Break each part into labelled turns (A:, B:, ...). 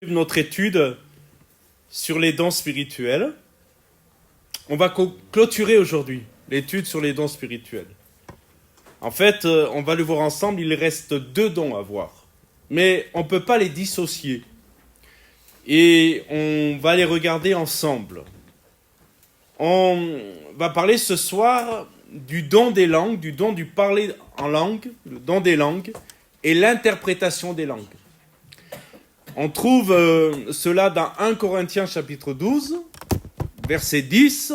A: Notre étude sur les dons spirituels. On va clôturer aujourd'hui l'étude sur les dons spirituels. En fait, on va le voir ensemble, il reste 2 dons à voir. Mais on ne peut pas les dissocier. Et on va les regarder ensemble. On va parler ce soir du don des langues, du don du parler en langue, le don des langues et l'interprétation des langues. On trouve cela dans 1 Corinthiens chapitre 12, verset 10.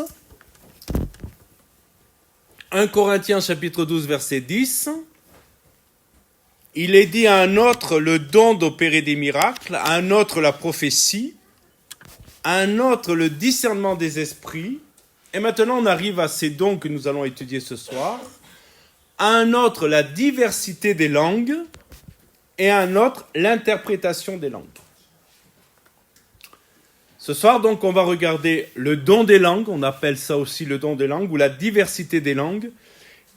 A: 1 Corinthiens chapitre 12, verset 10. Il est dit à un autre le don d'opérer des miracles, à un autre la prophétie, à un autre le discernement des esprits. Et maintenant on arrive à ces dons que nous allons étudier ce soir. À un autre la diversité des langues et à un autre l'interprétation des langues. Ce soir, donc, on va regarder le don des langues, on appelle ça aussi le don des langues, ou la diversité des langues,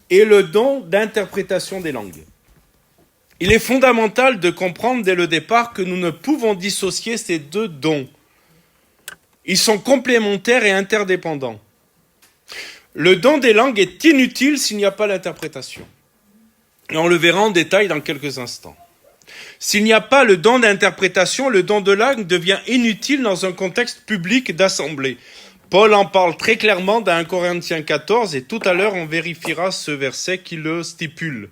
A: et le don d'interprétation des langues. Il est fondamental de comprendre dès le départ que nous ne pouvons dissocier ces 2 dons. Ils sont complémentaires et interdépendants. Le don des langues est inutile s'il n'y a pas l'interprétation. Et on le verra en détail dans quelques instants. S'il n'y a pas le don d'interprétation, le don de langue devient inutile dans un contexte public d'assemblée. Paul en parle très clairement dans 1 Corinthiens 14 et tout à l'heure on vérifiera ce verset qui le stipule.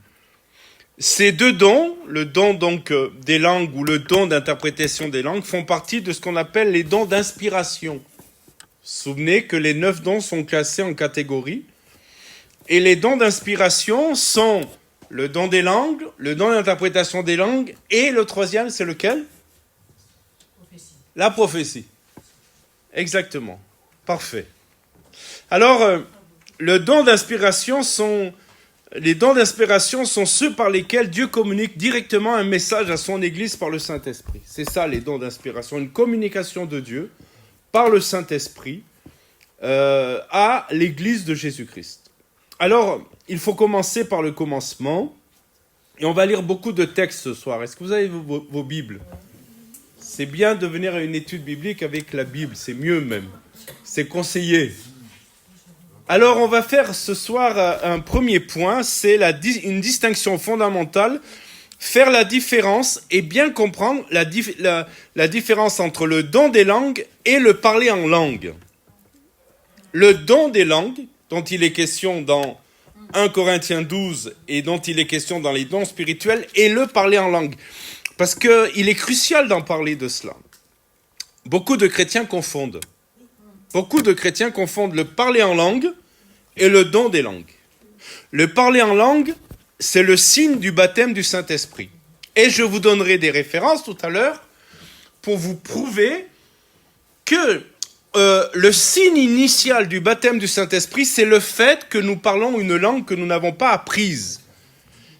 A: Ces 2 dons, le don donc des langues ou le don d'interprétation des langues, font partie de ce qu'on appelle les dons d'inspiration. Vous vous souvenez que les 9 dons sont classés en catégories. Et les dons d'inspiration sont le don des langues, le don d'interprétation des langues, et le 3e, c'est lequel ? Prophétie. La prophétie. Exactement. Parfait. Alors, les dons d'inspiration sont ceux par lesquels Dieu communique directement un message à son Église par le Saint-Esprit. C'est ça, les dons d'inspiration, une communication de Dieu par le Saint-Esprit à l'Église de Jésus-Christ. Alors, il faut commencer par le commencement, et on va lire beaucoup de textes ce soir. Est-ce que vous avez vos Bibles ? C'est bien de venir à une étude biblique avec la Bible, c'est mieux même, c'est conseillé. Alors, on va faire ce soir un premier point, c'est une distinction fondamentale, faire la différence et bien comprendre la différence entre le don des langues et le parler en langue. Le don des langues, dont il est question dans 1 Corinthiens 12 et dont il est question dans les dons spirituels, et le parler en langue. Parce qu'il est crucial d'en parler de cela. Beaucoup de chrétiens confondent. Le parler en langue et le don des langues. Le parler en langue, c'est le signe du baptême du Saint-Esprit. Et je vous donnerai des références tout à l'heure pour vous prouver que le signe initial du baptême du Saint-Esprit, c'est le fait que nous parlons une langue que nous n'avons pas apprise.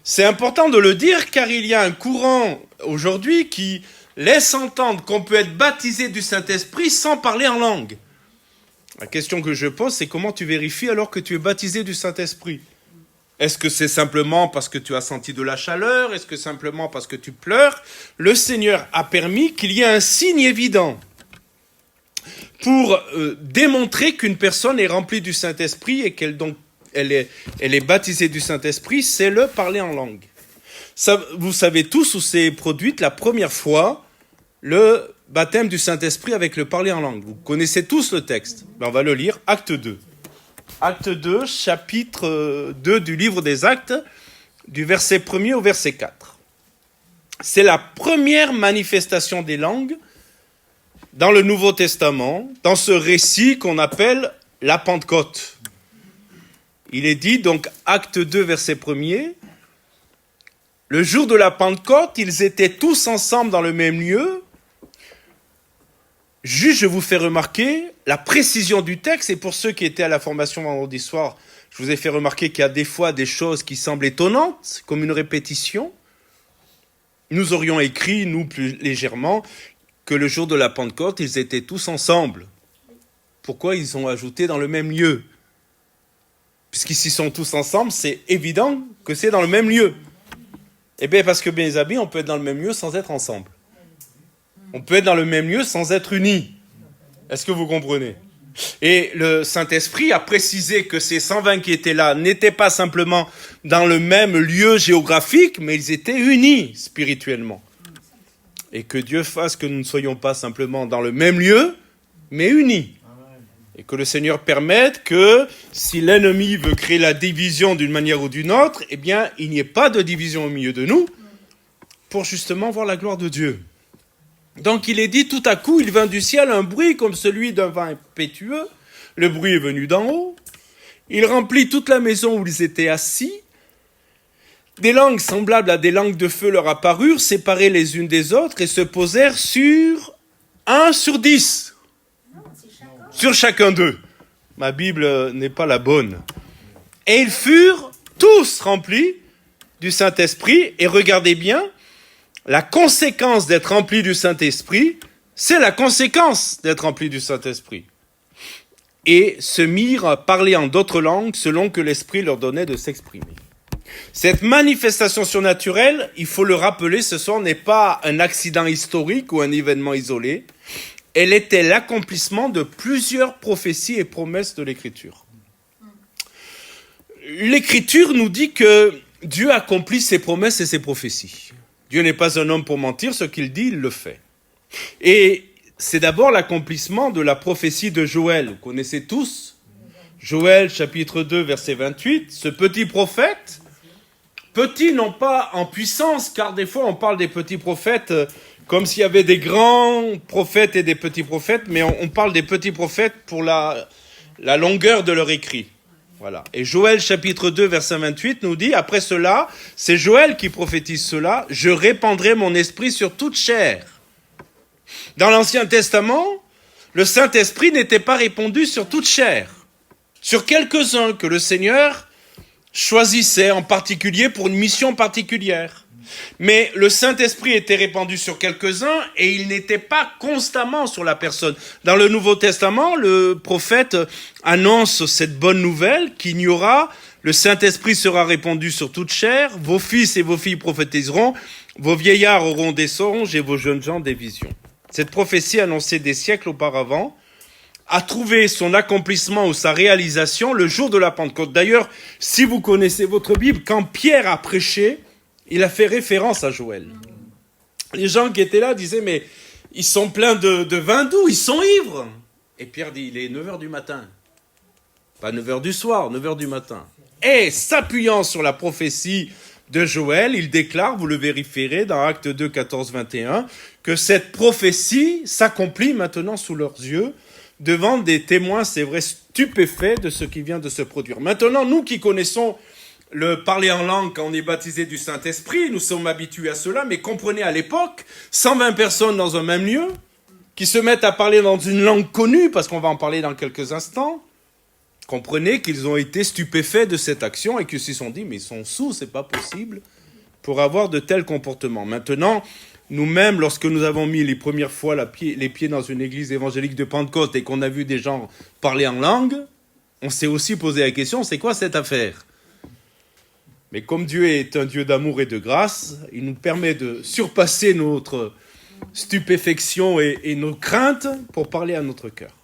A: C'est important de le dire car il y a un courant aujourd'hui qui laisse entendre qu'on peut être baptisé du Saint-Esprit sans parler en langue. La question que je pose, c'est comment tu vérifies alors que tu es baptisé du Saint-Esprit ? Est-ce que c'est simplement parce que tu as senti de la chaleur ? Est-ce que simplement parce que tu pleures ? Le Seigneur a permis qu'il y ait un signe évident pour démontrer qu'une personne est remplie du Saint-Esprit et qu'elle est baptisée du Saint-Esprit, c'est le parler en langue. Ça, vous savez tous où s'est produite la première fois le baptême du Saint-Esprit avec le parler en langue. Vous connaissez tous le texte. On va le lire, Acte 2. Acte 2, chapitre 2 du livre des Actes, du verset 1er au verset 4. C'est la première manifestation des langues dans le Nouveau Testament, dans ce récit qu'on appelle la Pentecôte. Il est dit, donc, Acte 2, verset 1er, « Le jour de la Pentecôte, ils étaient tous ensemble dans le même lieu. » Juste, je vous fais remarquer la précision du texte, et pour ceux qui étaient à la formation vendredi soir, je vous ai fait remarquer qu'il y a des fois des choses qui semblent étonnantes, comme une répétition. Nous aurions écrit, nous plus légèrement, que le jour de la Pentecôte, ils étaient tous ensemble. Pourquoi ils ont ajouté dans le même lieu ? Puisqu'ils sont tous ensemble, c'est évident que c'est dans le même lieu. Eh bien, parce que, mes amis, on peut être dans le même lieu sans être ensemble. On peut être dans le même lieu sans être unis. Est-ce que vous comprenez? Et le Saint-Esprit a précisé que ces 120 qui étaient là n'étaient pas simplement dans le même lieu géographique, mais ils étaient unis spirituellement. Et que Dieu fasse que nous ne soyons pas simplement dans le même lieu, mais unis. Et que le Seigneur permette que si l'ennemi veut créer la division d'une manière ou d'une autre, eh bien, il n'y ait pas de division au milieu de nous pour justement voir la gloire de Dieu. Donc il est dit, tout à coup, il vint du ciel un bruit comme celui d'un vent impétueux. Le bruit est venu d'en haut. Il remplit toute la maison où ils étaient assis. Des langues semblables à des langues de feu leur apparurent, séparées les unes des autres, et se posèrent sur 1 sur 10. Sur chacun d'eux. Ma Bible n'est pas la bonne. Et ils furent tous remplis du Saint-Esprit. Et regardez bien, la conséquence d'être rempli du Saint-Esprit, c'est la conséquence d'être rempli du Saint-Esprit. Et se mirent à parler en d'autres langues selon que l'Esprit leur donnait de s'exprimer. Cette manifestation surnaturelle, il faut le rappeler, ce soir n'est pas un accident historique ou un événement isolé. Elle était l'accomplissement de plusieurs prophéties et promesses de l'Écriture. L'Écriture nous dit que Dieu accomplit ses promesses et ses prophéties. Dieu n'est pas un homme pour mentir, ce qu'il dit, il le fait. Et c'est d'abord l'accomplissement de la prophétie de Joël. Vous connaissez tous Joël, chapitre 2, verset 28. Ce petit prophète, petit non pas en puissance, car des fois on parle des petits prophètes comme s'il y avait des grands prophètes et des petits prophètes, mais on parle des petits prophètes pour la longueur de leur écrit. Voilà. Et Joël chapitre 2 verset 28 nous dit, après cela, c'est Joël qui prophétise cela, je répandrai mon esprit sur toute chair. Dans l'Ancien Testament, le Saint-Esprit n'était pas répandu sur toute chair, sur quelques-uns que le Seigneur choisissait en particulier pour une mission particulière. Mais le Saint-Esprit était répandu sur quelques-uns et il n'était pas constamment sur la personne. Dans le Nouveau Testament, le prophète annonce cette bonne nouvelle le Saint-Esprit sera répandu sur toute chair, vos fils et vos filles prophétiseront, vos vieillards auront des songes et vos jeunes gens des visions. Cette prophétie annoncée des siècles auparavant a trouvé son accomplissement ou sa réalisation le jour de la Pentecôte. D'ailleurs, si vous connaissez votre Bible, quand Pierre a prêché, il a fait référence à Joël. Les gens qui étaient là disaient, mais ils sont pleins de vin doux, ils sont ivres. Et Pierre dit, il est 9h du matin. Pas 9h du soir, 9h du matin. Et s'appuyant sur la prophétie de Joël, il déclare, vous le vérifierez dans Actes 2, 14, 21, que cette prophétie s'accomplit maintenant sous leurs yeux, devant des témoins, c'est vrai, stupéfaits de ce qui vient de se produire. Maintenant, nous qui connaissons le parler en langue quand on est baptisé du Saint-Esprit, nous sommes habitués à cela, mais comprenez à l'époque, 120 personnes dans un même lieu, qui se mettent à parler dans une langue connue, parce qu'on va en parler dans quelques instants, comprenez qu'ils ont été stupéfaits de cette action et qu'ils se sont dit, mais ils sont sous, c'est pas possible, pour avoir de tels comportements. Maintenant, nous-mêmes, lorsque nous avons mis les premières fois les pieds dans une église évangélique de Pentecôte et qu'on a vu des gens parler en langue, on s'est aussi posé la question, c'est quoi cette affaire ? Mais comme Dieu est un Dieu d'amour et de grâce, il nous permet de surpasser notre stupéfaction et nos craintes pour parler à notre cœur.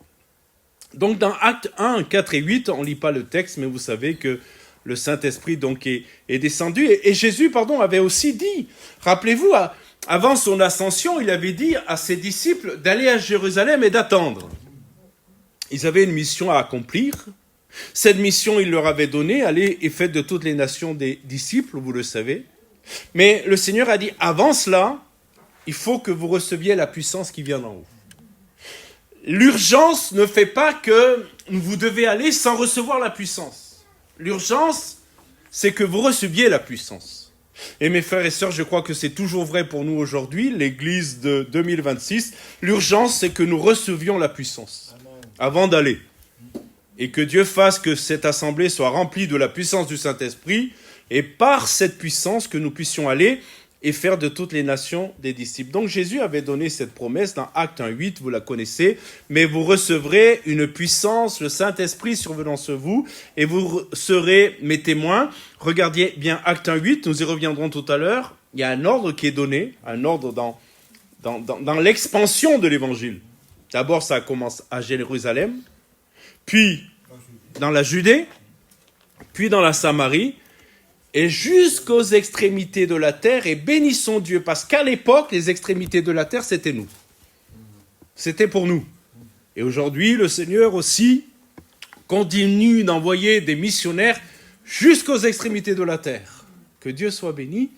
A: Donc dans Actes 1, 4 et 8, on ne lit pas le texte, mais vous savez que le Saint-Esprit donc est descendu. Et Jésus avait aussi dit, rappelez-vous, avant son ascension, il avait dit à ses disciples d'aller à Jérusalem et d'attendre. Ils avaient une mission à accomplir. Cette mission, il leur avait donné, allez et faites de toutes les nations des disciples, vous le savez. Mais le Seigneur a dit, avant cela, il faut que vous receviez la puissance qui vient d'en haut. L'urgence ne fait pas que vous devez aller sans recevoir la puissance. L'urgence, c'est que vous receviez la puissance. Et mes frères et sœurs, je crois que c'est toujours vrai pour nous aujourd'hui, l'Église de 2026. L'urgence, c'est que nous recevions la puissance avant d'aller. Et que Dieu fasse que cette assemblée soit remplie de la puissance du Saint-Esprit, et par cette puissance que nous puissions aller et faire de toutes les nations des disciples. Donc Jésus avait donné cette promesse dans Actes 1.8, vous la connaissez, mais vous recevrez une puissance, le Saint-Esprit survenant sur vous, et vous serez mes témoins. Regardez bien Actes 1.8, nous y reviendrons tout à l'heure. Il y a un ordre qui est donné, un ordre dans dans l'expansion de l'évangile. D'abord, ça commence à Jérusalem, puis dans la Judée, puis dans la Samarie, et jusqu'aux extrémités de la terre, et bénissons Dieu, parce qu'à l'époque, les extrémités de la terre, c'était nous. C'était pour nous. Et aujourd'hui, le Seigneur aussi continue d'envoyer des missionnaires jusqu'aux extrémités de la terre. Que Dieu soit béni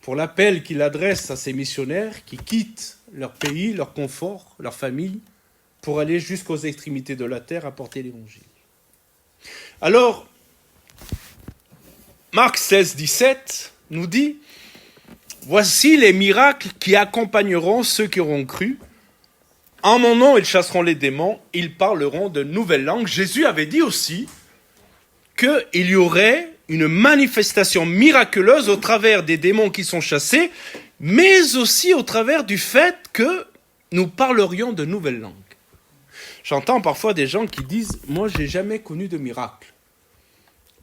A: pour l'appel qu'il adresse à ces missionnaires qui quittent leur pays, leur confort, leur famille, pour aller jusqu'aux extrémités de la terre apporter l'évangile. Alors, Marc 16, 17 nous dit « Voici les miracles qui accompagneront ceux qui auront cru. En mon nom, ils chasseront les démons, ils parleront de nouvelles langues. » Jésus avait dit aussi qu'il y aurait une manifestation miraculeuse au travers des démons qui sont chassés, mais aussi au travers du fait que nous parlerions de nouvelles langues. J'entends parfois des gens qui disent « Moi, je n'ai jamais connu de miracle. »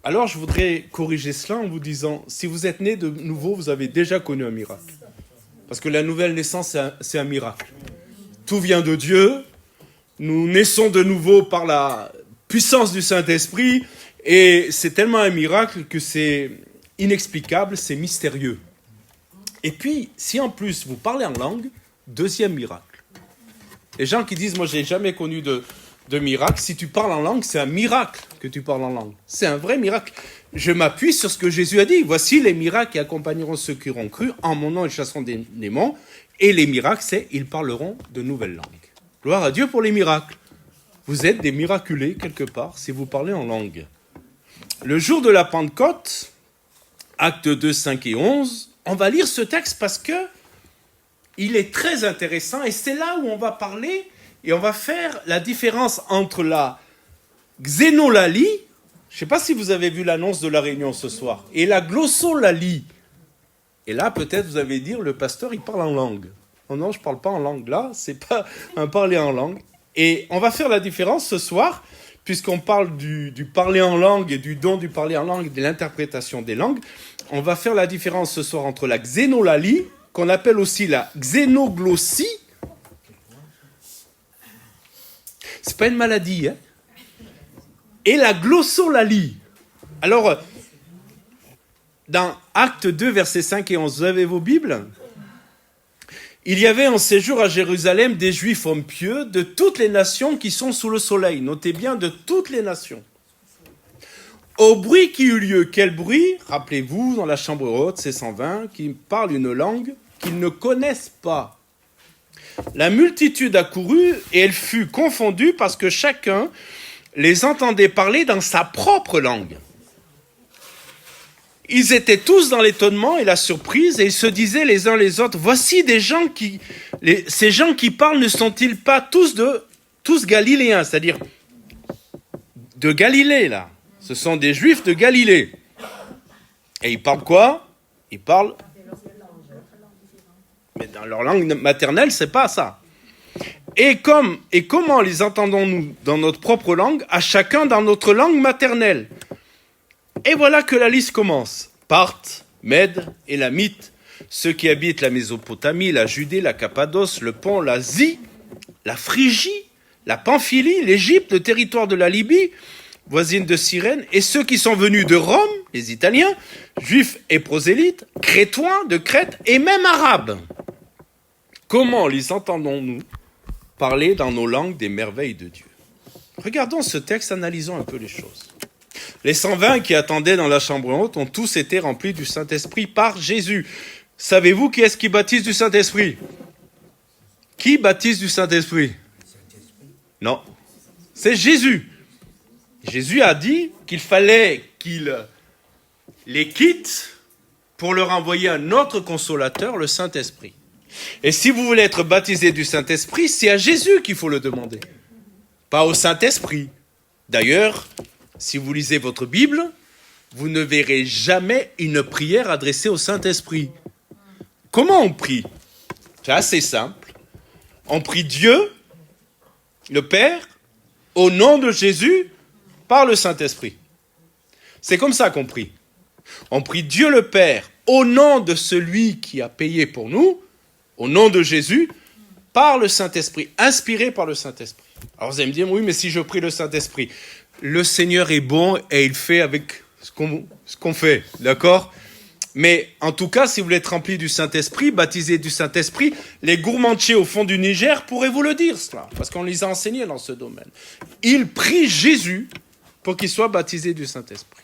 A: Alors, je voudrais corriger cela en vous disant, si vous êtes né de nouveau, vous avez déjà connu un miracle. Parce que la nouvelle naissance, c'est un miracle. Tout vient de Dieu. Nous naissons de nouveau par la puissance du Saint-Esprit. Et c'est tellement un miracle que c'est inexplicable, c'est mystérieux. Et puis, si en plus vous parlez en langue, deuxième miracle. Les gens qui disent, moi, je n'ai jamais connu de miracle, si tu parles en langue, c'est un miracle que tu parles en langue. C'est un vrai miracle. Je m'appuie sur ce que Jésus a dit. Voici les miracles qui accompagneront ceux qui auront cru. En mon nom, ils chasseront des démons. Et les miracles, c'est ils parleront de nouvelles langues. Gloire à Dieu pour les miracles. Vous êtes des miraculés quelque part si vous parlez en langue. Le jour de la Pentecôte, actes 2, 5 et 11, on va lire ce texte parce que il est très intéressant et c'est là où on va parler et on va faire la différence entre la xénolalie, je ne sais pas si vous avez vu l'annonce de la réunion ce soir, et la glossolalie. Et là, peut-être vous allez dire, le pasteur, il parle en langue. Oh non, je ne parle pas en langue là, c'est pas un parler en langue. Et on va faire la différence ce soir, puisqu'on parle du parler en langue et du don du parler en langue et de l'interprétation des langues. On va faire la différence ce soir entre la xénolalie, qu'on appelle aussi la xénoglossie. C'est pas une maladie, hein. Et la glossolalie. Alors, dans Actes 2, versets 5 et 11, vous avez vos Bibles ? Il y avait en séjour à Jérusalem des Juifs hommes pieux de toutes les nations qui sont sous le soleil. Notez bien, de toutes les nations. Au bruit qui eut lieu, quel bruit ? Rappelez-vous, dans la chambre haute, c'est 120, qui parlent une langue qu'ils ne connaissent pas. La multitude accourut et elle fut confondue parce que chacun les entendait parler dans sa propre langue. Ils étaient tous dans l'étonnement et la surprise et ils se disaient les uns les autres, voici des gens ces gens qui parlent ne sont-ils pas tous galiléens, c'est-à-dire de Galilée là. Ce sont des Juifs de Galilée. Et ils parlent quoi ? Ils parlent, mais dans leur langue maternelle, c'est pas ça. Et comment les entendons-nous dans notre propre langue, à chacun dans notre langue maternelle ? Et voilà que la liste commence. Parthes, Mèdes, Élamites, ceux qui habitent la Mésopotamie, la Judée, la Cappadoce, le Pont, l'Asie, la Phrygie, la Pamphylie, l'Égypte, le territoire de la Libye, voisine de Cyrène, et ceux qui sont venus de Rome, les Italiens, Juifs et prosélytes, Crétois de Crète et même Arabes. Comment les entendons-nous parler dans nos langues des merveilles de Dieu ? Regardons ce texte, analysons un peu les choses. Les 120 qui attendaient dans la chambre haute ont tous été remplis du Saint-Esprit par Jésus. Savez-vous qui est-ce qui baptise du Saint-Esprit ? Qui baptise du Saint-Esprit ? Non, c'est Jésus. Jésus a dit qu'il fallait qu'il les quitte pour leur envoyer un autre consolateur, le Saint-Esprit. Et si vous voulez être baptisé du Saint-Esprit, c'est à Jésus qu'il faut le demander, pas au Saint-Esprit. D'ailleurs, si vous lisez votre Bible, vous ne verrez jamais une prière adressée au Saint-Esprit. Comment on prie ? C'est assez simple. On prie Dieu, le Père, au nom de Jésus, par le Saint-Esprit. C'est comme ça qu'on prie. On prie Dieu le Père au nom de celui qui a payé pour nous, au nom de Jésus, par le Saint-Esprit, inspiré par le Saint-Esprit. Alors vous allez me dire, oui, mais si je prie le Saint-Esprit, le Seigneur est bon et il fait avec ce qu'on fait, d'accord ? Mais en tout cas, si vous voulez être rempli du Saint-Esprit, baptisé du Saint-Esprit, les gourmandiers au fond du Niger pourraient vous le dire cela, parce qu'on les a enseignés dans ce domaine. Ils prient Jésus pour qu'il soit baptisé du Saint-Esprit.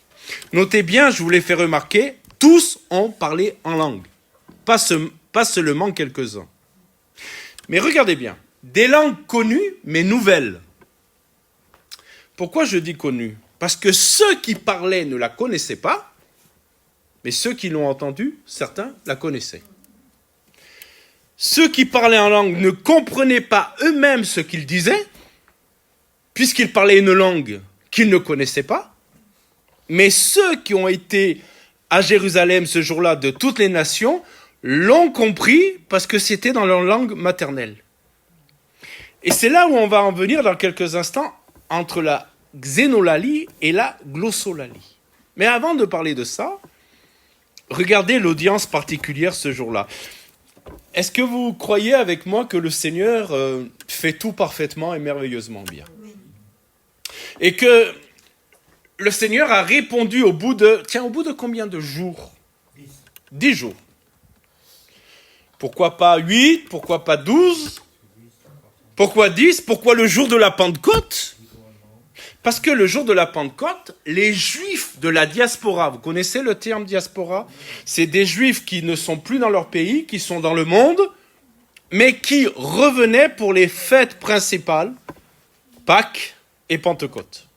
A: Notez bien, je vous l'ai fait remarquer, tous ont parlé en langue, pas seulement quelques-uns. Mais regardez bien, des langues connues mais nouvelles. Pourquoi je dis connues ? Parce que ceux qui parlaient ne la connaissaient pas, mais ceux qui l'ont entendue, certains la connaissaient. Ceux qui parlaient en langue ne comprenaient pas eux-mêmes ce qu'ils disaient, puisqu'ils parlaient une langue qu'ils ne connaissaient pas, mais ceux qui ont été à Jérusalem ce jour-là de toutes les nations l'ont compris parce que c'était dans leur langue maternelle. Et c'est là où on va en venir dans quelques instants entre la xénolalie et la glossolalie. Mais avant de parler de ça, regardez l'audience particulière ce jour-là. Est-ce que vous croyez avec moi que le Seigneur fait tout parfaitement et merveilleusement bien ? Et que le Seigneur a répondu au bout de combien de jours ? 10 jours. Pourquoi pas 8 ? Pourquoi pas 12 ? Pourquoi 10 ? Pourquoi le jour de la Pentecôte ? Parce que le jour de la Pentecôte, les Juifs de la diaspora, vous connaissez le terme diaspora ? C'est des Juifs qui ne sont plus dans leur pays, qui sont dans le monde, mais qui revenaient pour les fêtes principales, Pâques et Pentecôte.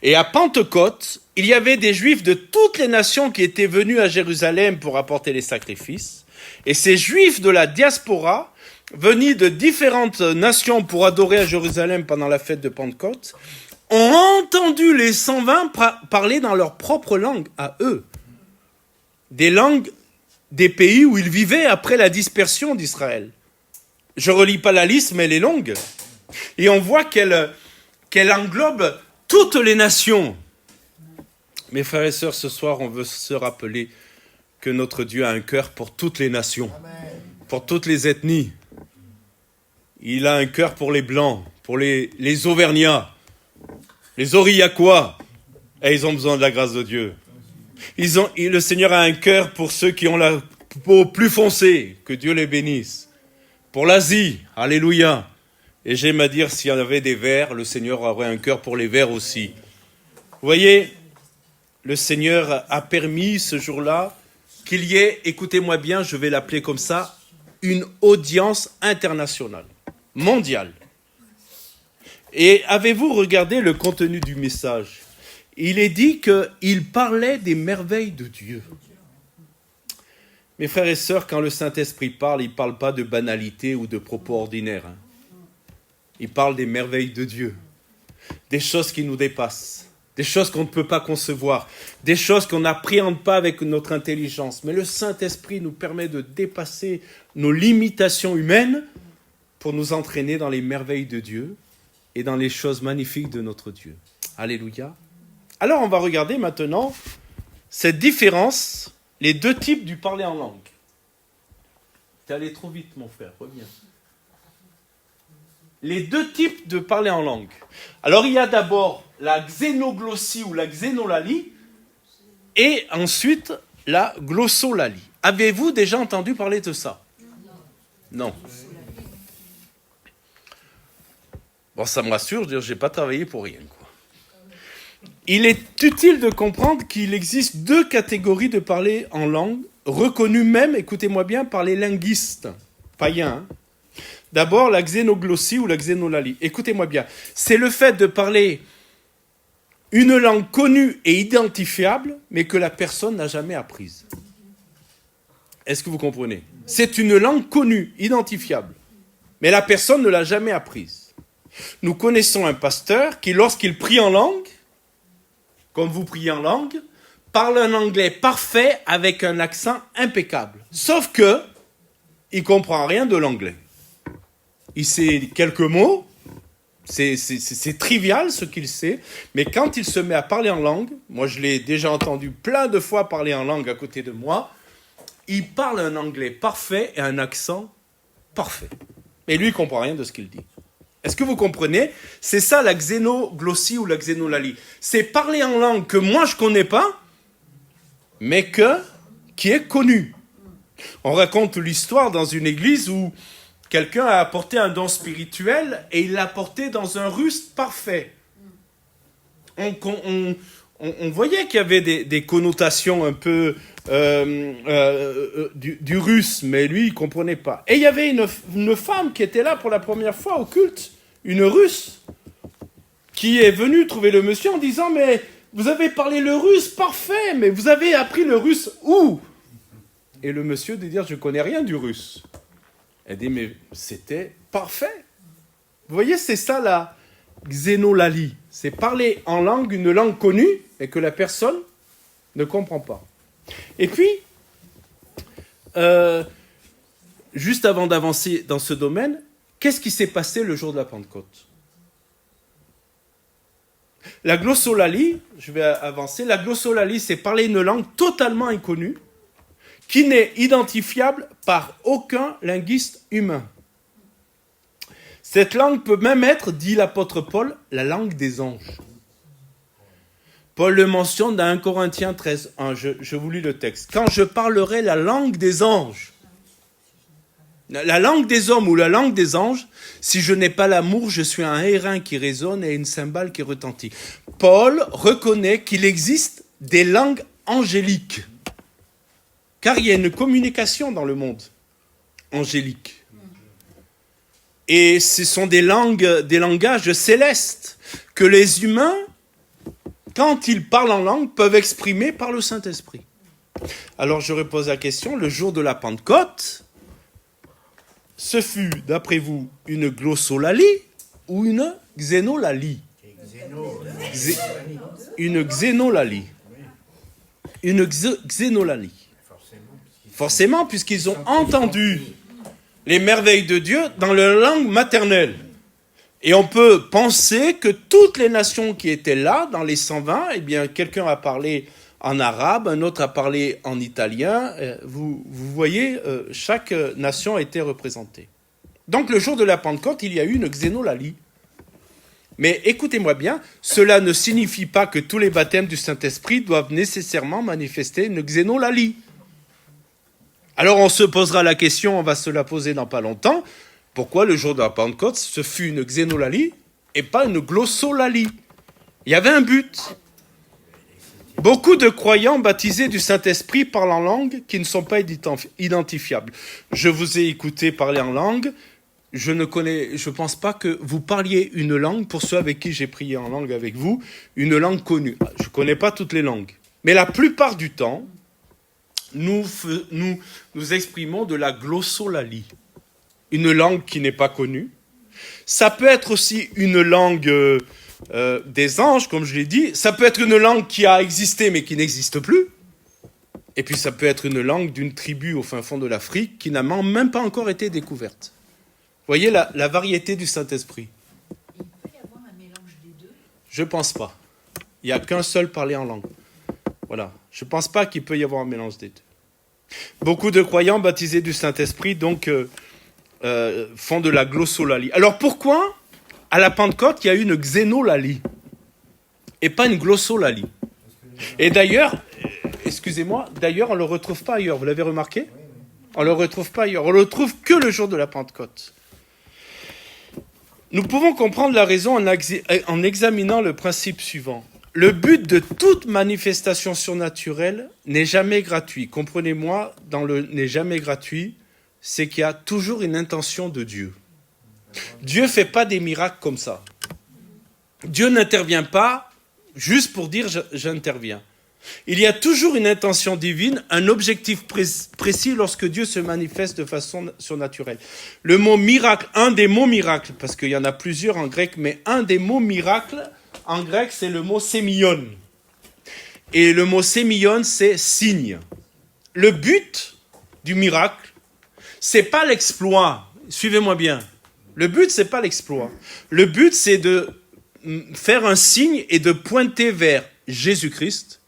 A: Et à Pentecôte, il y avait des Juifs de toutes les nations qui étaient venus à Jérusalem pour apporter les sacrifices. Et ces Juifs de la diaspora, venus de différentes nations pour adorer à Jérusalem pendant la fête de Pentecôte, ont entendu les 120 parler dans leur propre langue, à eux. Des langues des pays où ils vivaient après la dispersion d'Israël. Je ne relis pas la liste, mais elle est longue. Et on voit qu'elle englobe toutes les nations. Mes frères et sœurs, ce soir, on veut se rappeler que notre Dieu a un cœur pour toutes les nations, pour toutes les ethnies. Il a un cœur pour les Blancs, pour les Auvergnats, les Aurillacois, et ils ont besoin de la grâce de Dieu. Le Seigneur a un cœur pour ceux qui ont la peau plus foncée, que Dieu les bénisse. Pour l'Asie, alléluia. Et j'aime à dire, s'il y en avait des Verts, le Seigneur aurait un cœur pour les Verts aussi. Vous voyez, le Seigneur a permis ce jour-là qu'il y ait, écoutez-moi bien, je vais l'appeler comme ça, une audience internationale, mondiale. Et avez-vous regardé le contenu du message ? Il est dit qu'il parlait des merveilles de Dieu. Mes frères et sœurs, quand le Saint-Esprit parle, il ne parle pas de banalité ou de propos ordinaires. Il parle des merveilles de Dieu, des choses qui nous dépassent, des choses qu'on ne peut pas concevoir, des choses qu'on n'appréhende pas avec notre intelligence. Mais le Saint-Esprit nous permet de dépasser nos limitations humaines pour nous entraîner dans les merveilles de Dieu et dans les choses magnifiques de notre Dieu. Alléluia. Alors on va regarder maintenant cette différence, les deux types du parler en langue. T'es allé trop vite mon frère, reviens. Les deux types de parler en langue. Alors il y a d'abord la xénoglossie ou la xénolalie et ensuite la glossolalie. Avez-vous déjà entendu parler de ça ? Non. Bon, ça me rassure, je n'ai pas travaillé pour rien, quoi. Il est utile de comprendre qu'il existe deux catégories de parler en langue, reconnues même, écoutez-moi bien, par les linguistes païens. D'abord, la xénoglossie ou la xénolalie. Écoutez-moi bien, c'est le fait de parler une langue connue et identifiable, mais que la personne n'a jamais apprise. Est-ce que vous comprenez ? C'est une langue connue, identifiable, mais la personne ne l'a jamais apprise. Nous connaissons un pasteur qui, lorsqu'il prie en langue, comme vous priez en langue, parle un anglais parfait avec un accent impeccable. Sauf que il ne comprend rien de l'anglais. Il sait quelques mots, c'est trivial ce qu'il sait, mais quand il se met à parler en langue, moi je l'ai déjà entendu plein de fois parler en langue à côté de moi, il parle un anglais parfait et un accent parfait. Mais lui, il ne comprend rien de ce qu'il dit. Est-ce que vous comprenez? C'est ça la xénoglossie ou la xénolalie. C'est parler en langue que moi je ne connais pas, mais qui est connue. On raconte l'histoire dans une église où quelqu'un a apporté un don spirituel et il l'a apporté dans un russe parfait. On voyait qu'il y avait des connotations un peu du russe, mais lui, il ne comprenait pas. Et il y avait une femme qui était là pour la première fois au culte, une russe, qui est venue trouver le monsieur en disant « Mais vous avez parlé le russe, parfait, mais vous avez appris le russe où ?» Et le monsieur dit dire « Je ne connais rien du russe. » Elle dit « Mais c'était parfait. » Vous voyez, c'est ça la xénolalie. C'est parler en langue, une langue connue, et que la personne ne comprend pas. Et puis, juste avant d'avancer dans ce domaine, qu'est-ce qui s'est passé le jour de la Pentecôte? La glossolalie, je vais avancer, la glossolalie, c'est parler une langue totalement inconnue, qui n'est identifiable par aucun linguiste humain. Cette langue peut même être, dit l'apôtre Paul, la langue des anges. Paul le mentionne dans 1 Corinthiens 13, 1. Je vous lis le texte. Quand je parlerai la langue des anges, la langue des hommes ou la langue des anges, si je n'ai pas l'amour, je suis un airain qui résonne et une cymbale qui retentit. Paul reconnaît qu'il existe des langues angéliques, car il y a une communication dans le monde angélique. Et ce sont des langages célestes que les humains, quand ils parlent en langue, peuvent exprimer par le Saint-Esprit. Alors je repose la question, le jour de la Pentecôte, ce fut, d'après vous, une glossolalie ou une xénolalie? Une xénolalie. Une xénolalie. Forcément, puisqu'ils ont entendu les merveilles de Dieu dans leur langue maternelle. Et on peut penser que toutes les nations qui étaient là, dans les 120, eh bien, quelqu'un a parlé en arabe, un autre a parlé en italien. Vous voyez, chaque nation était représentée. Donc, le jour de la Pentecôte, il y a eu une xénolalie. Mais écoutez-moi bien, cela ne signifie pas que tous les baptêmes du Saint-Esprit doivent nécessairement manifester une xénolalie. Alors, on se posera la question, on va se la poser dans pas longtemps. Pourquoi le jour de la Pentecôte, ce fut une xénolalie et pas une glossolalie? Il y avait un but. Beaucoup de croyants baptisés du Saint-Esprit parlent en langue qui ne sont pas identifiables. Je vous ai écouté parler en langue. Je ne pense pas que vous parliez une langue, pour ceux avec qui j'ai prié en langue avec vous, une langue connue. Je ne connais pas toutes les langues. Mais la plupart du temps, nous exprimons de la glossolalie. Une langue qui n'est pas connue. Ça peut être aussi une langue des anges, comme je l'ai dit. Ça peut être une langue qui a existé mais qui n'existe plus. Et puis ça peut être une langue d'une tribu au fin fond de l'Afrique qui n'a même pas encore été découverte. Vous voyez la variété du Saint-Esprit.
B: Il peut y avoir un mélange des deux?
A: Je ne pense pas. Il n'y a qu'un seul parler en langue. Voilà. Je ne pense pas qu'il peut y avoir un mélange des deux. Beaucoup de croyants baptisés du Saint-Esprit, donc... font de la glossolalie. Alors pourquoi, à la Pentecôte, il y a eu une xénolalie et pas une glossolalie? Et d'ailleurs, excusez-moi, d'ailleurs, on ne le retrouve pas ailleurs. Vous l'avez remarqué? On ne le retrouve pas ailleurs. On le retrouve que le jour de la Pentecôte. Nous pouvons comprendre la raison en examinant le principe suivant. Le but de toute manifestation surnaturelle n'est jamais gratuit. Comprenez-moi, dans le n'est jamais gratuit, c'est qu'il y a toujours une intention de Dieu. Dieu ne fait pas des miracles comme ça. Dieu n'intervient pas juste pour dire j'interviens. Il y a toujours une intention divine, un objectif précis lorsque Dieu se manifeste de façon surnaturelle. Le mot miracle, un des mots miracles, parce qu'il y en a plusieurs en grec, mais un des mots miracles en grec, c'est le mot sémion. Et le mot sémion, c'est signe. Le but du miracle, c'est pas l'exploit. Suivez-moi bien. Le but, c'est pas l'exploit. Le but, c'est de faire un signe et de pointer vers Jésus-Christ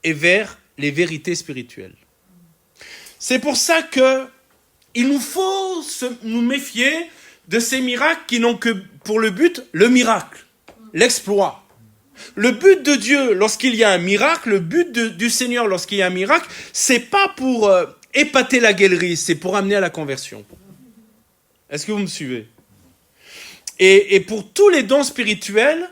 A: et vers les vérités spirituelles. C'est pour ça que il nous faut nous méfier de ces miracles qui n'ont que pour le but le miracle, l'exploit. Le but de Dieu, lorsqu'il y a un miracle, le but du Seigneur, lorsqu'il y a un miracle, c'est pas pour épater la galerie, c'est pour amener à la conversion. Est-ce que vous me suivez? Et pour tous les dons spirituels,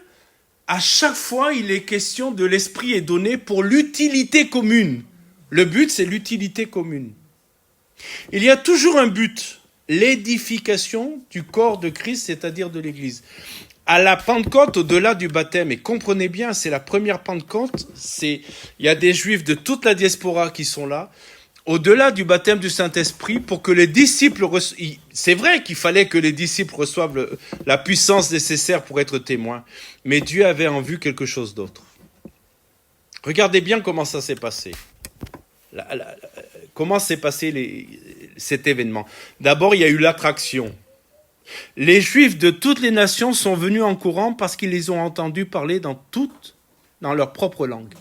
A: à chaque fois, il est question de l'esprit est donné pour l'utilité commune. Le but, c'est l'utilité commune. Il y a toujours un but, l'édification du corps de Christ, c'est-à-dire de l'Église. À la Pentecôte, au-delà du baptême, et comprenez bien, c'est la première Pentecôte, il y a des Juifs de toute la diaspora qui sont là, au-delà du baptême du Saint-Esprit, pour que les disciples, c'est vrai qu'il fallait que les disciples reçoivent la puissance nécessaire pour être témoins, mais Dieu avait en vue quelque chose d'autre. Regardez bien comment ça s'est passé. Comment s'est passé cet événement? D'abord, il y a eu l'attraction. Les Juifs de toutes les nations sont venus en courant parce qu'ils les ont entendus parler dans leur propre langue.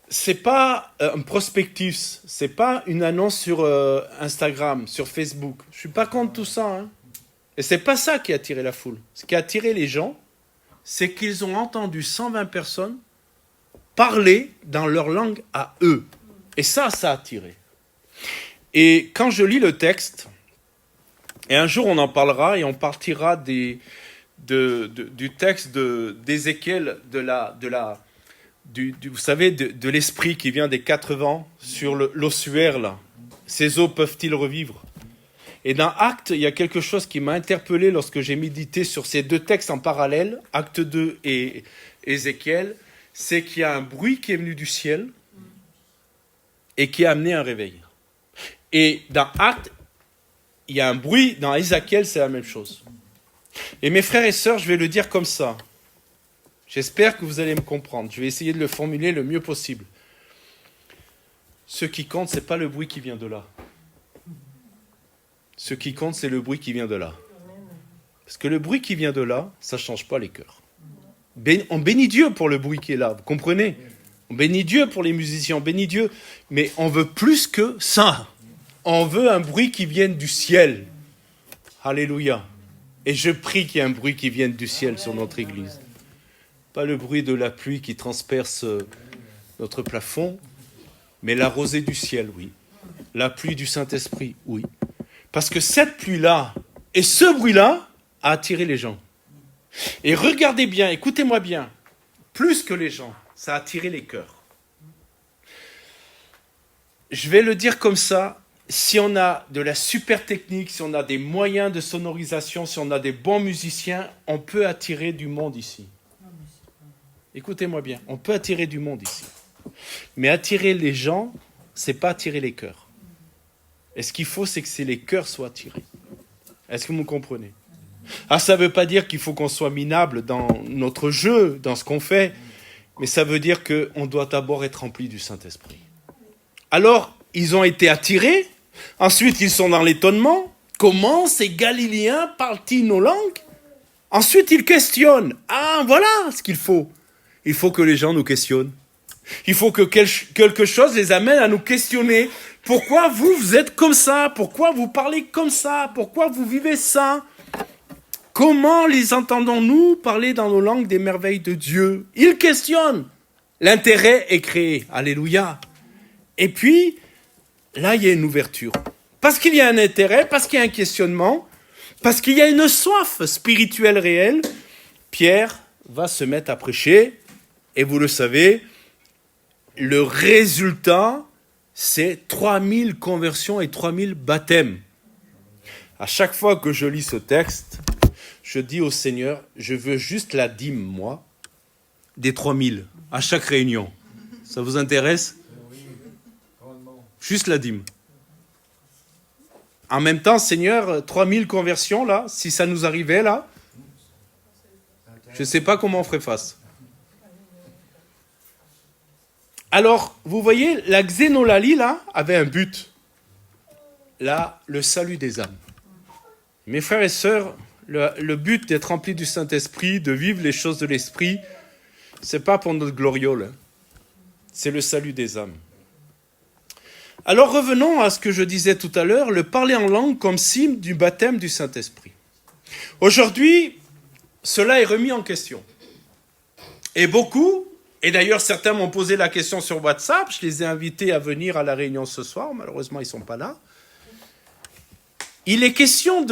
A: C'est pas un prospectus, c'est pas une annonce sur Instagram, sur Facebook. Je suis pas contre tout ça, hein. Et c'est pas ça qui a attiré la foule. Ce qui a attiré les gens, c'est qu'ils ont entendu 120 personnes parler dans leur langue à eux. Et ça a attiré. Et quand je lis le texte, et un jour on en parlera et on partira du texte d'Ézéchiel, vous savez, de l'esprit qui vient des 4 vents sur l'ossuaire là. Ces eaux peuvent-ils revivre? Et dans Actes, il y a quelque chose qui m'a interpellé lorsque j'ai médité sur ces 2 textes en parallèle, Acte 2 et Ézéchiel, c'est qu'il y a un bruit qui est venu du ciel et qui a amené un réveil. Et dans Actes, il y a un bruit, dans Ézéchiel, c'est la même chose. Et mes frères et sœurs, je vais le dire comme ça. J'espère que vous allez me comprendre. Je vais essayer de le formuler le mieux possible. Ce qui compte, ce n'est pas le bruit qui vient de là. Ce qui compte, c'est le bruit qui vient de là. Parce que le bruit qui vient de là, ça ne change pas les cœurs. On bénit Dieu pour le bruit qui est là, vous comprenez? On bénit Dieu pour les musiciens, on bénit Dieu. Mais on veut plus que ça. On veut un bruit qui vienne du ciel. Alléluia. Et je prie qu'il y ait un bruit qui vienne du ciel sur notre église. Pas le bruit de la pluie qui transperce notre plafond, mais la rosée du ciel, oui. La pluie du Saint-Esprit, oui. Parce que cette pluie-là et ce bruit-là a attiré les gens. Et regardez bien, écoutez-moi bien, plus que les gens, ça a attiré les cœurs. Je vais le dire comme ça, si on a de la super technique, si on a des moyens de sonorisation, si on a des bons musiciens, on peut attirer du monde ici. Écoutez-moi bien, on peut attirer du monde ici. Mais attirer les gens, c'est pas attirer les cœurs. Et ce qu'il faut, c'est que les cœurs soient attirés. Est-ce que vous me comprenez? Ah, ça ne veut pas dire qu'il faut qu'on soit minable dans notre jeu, dans ce qu'on fait, mais ça veut dire qu'on doit d'abord être rempli du Saint-Esprit. Alors, ils ont été attirés, ensuite ils sont dans l'étonnement. Comment ces Galiléens parlent-ils nos langues? Ensuite ils questionnent. Ah, voilà ce qu'il faut. Il faut que les gens nous questionnent. Il faut que quelque chose les amène à nous questionner. Pourquoi vous êtes comme ça? Pourquoi vous parlez comme ça? Pourquoi vous vivez ça? Comment les entendons-nous parler dans nos langues des merveilles de Dieu? Ils questionnent. L'intérêt est créé. Alléluia. Et puis, là, il y a une ouverture. Parce qu'il y a un intérêt, parce qu'il y a un questionnement, parce qu'il y a une soif spirituelle réelle, Pierre va se mettre à prêcher. Et vous le savez, le résultat, c'est 3000 conversions et 3000 baptêmes. À chaque fois que je lis ce texte, je dis au Seigneur, je veux juste la dîme, moi, des 3000, à chaque réunion. Ça vous intéresse? Juste la dîme. En même temps, Seigneur, 3000 conversions, là, si ça nous arrivait, là, je ne sais pas comment on ferait face. Alors, vous voyez, la xénolalie, là, avait un but. Là, le salut des âmes. Mes frères et sœurs, le but d'être rempli du Saint-Esprit, de vivre les choses de l'Esprit, c'est pas pour notre gloriole. C'est le salut des âmes. Alors revenons à ce que je disais tout à l'heure, le parler en langue comme signe du baptême du Saint-Esprit. Aujourd'hui, cela est remis en question. Et beaucoup, et d'ailleurs certains m'ont posé la question sur WhatsApp, je les ai invités à venir à la réunion ce soir, malheureusement ils ne sont pas là. Il est question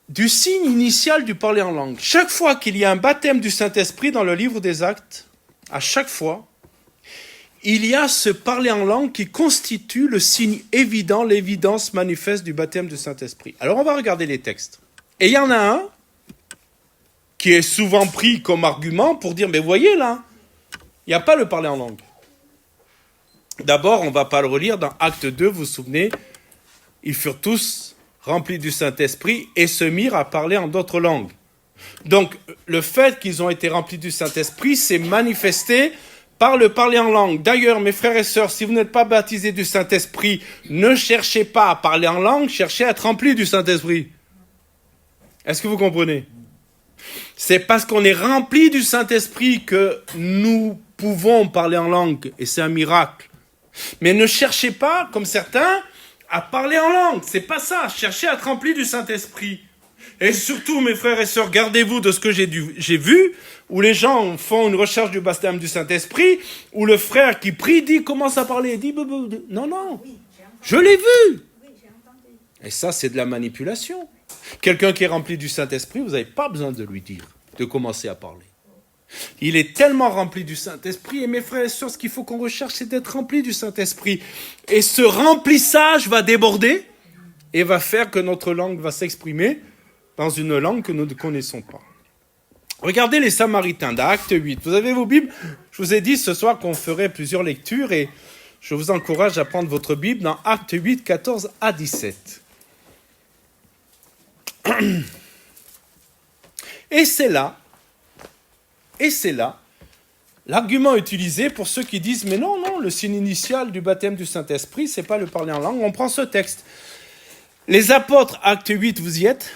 A: du signe initial du parler en langue. Chaque fois qu'il y a un baptême du Saint-Esprit dans le livre des Actes, à chaque fois, il y a ce parler en langue qui constitue le signe évident, l'évidence manifeste du baptême du Saint-Esprit. Alors on va regarder les textes. Et il y en a un qui est souvent pris comme argument pour dire, mais voyez là, il n'y a pas le parler en langue. D'abord, on ne va pas le relire dans Acte 2, vous vous souvenez, ils furent tous remplis du Saint-Esprit et se mirent à parler en d'autres langues. Donc, le fait qu'ils ont été remplis du Saint-Esprit s'est manifesté par le parler en langue. D'ailleurs, mes frères et sœurs, si vous n'êtes pas baptisés du Saint-Esprit, ne cherchez pas à parler en langue, cherchez à être remplis du Saint-Esprit. Est-ce que vous comprenez ? C'est parce qu'on est rempli du Saint-Esprit que nous pouvons parler en langue, et c'est un miracle. Mais ne cherchez pas, comme certains, à parler en langue. C'est pas ça. Cherchez à être rempli du Saint-Esprit. Et surtout, mes frères et sœurs, gardez-vous de ce que j'ai vu, où les gens font une recherche du baptême du Saint-Esprit, où le frère qui prie dit, commence à parler, dit, non, je l'ai vu. Et ça, c'est de la manipulation. Quelqu'un qui est rempli du Saint-Esprit, vous n'avez pas besoin de lui dire, de commencer à parler. Il est tellement rempli du Saint-Esprit, et mes frères et sœurs, ce qu'il faut qu'on recherche, c'est d'être rempli du Saint-Esprit. Et ce remplissage va déborder, et va faire que notre langue va s'exprimer dans une langue que nous ne connaissons pas. Regardez les Samaritains d'Acte 8. Vous avez vos Bibles ? Je vous ai dit ce soir qu'on ferait plusieurs lectures, et je vous encourage à prendre votre Bible dans Acte 8, 14 à 17. Et c'est là l'argument utilisé pour ceux qui disent « Mais non, le signe initial du baptême du Saint-Esprit, c'est pas le parler en langue. » On prend ce texte. Les apôtres, Acte 8, vous y êtes ?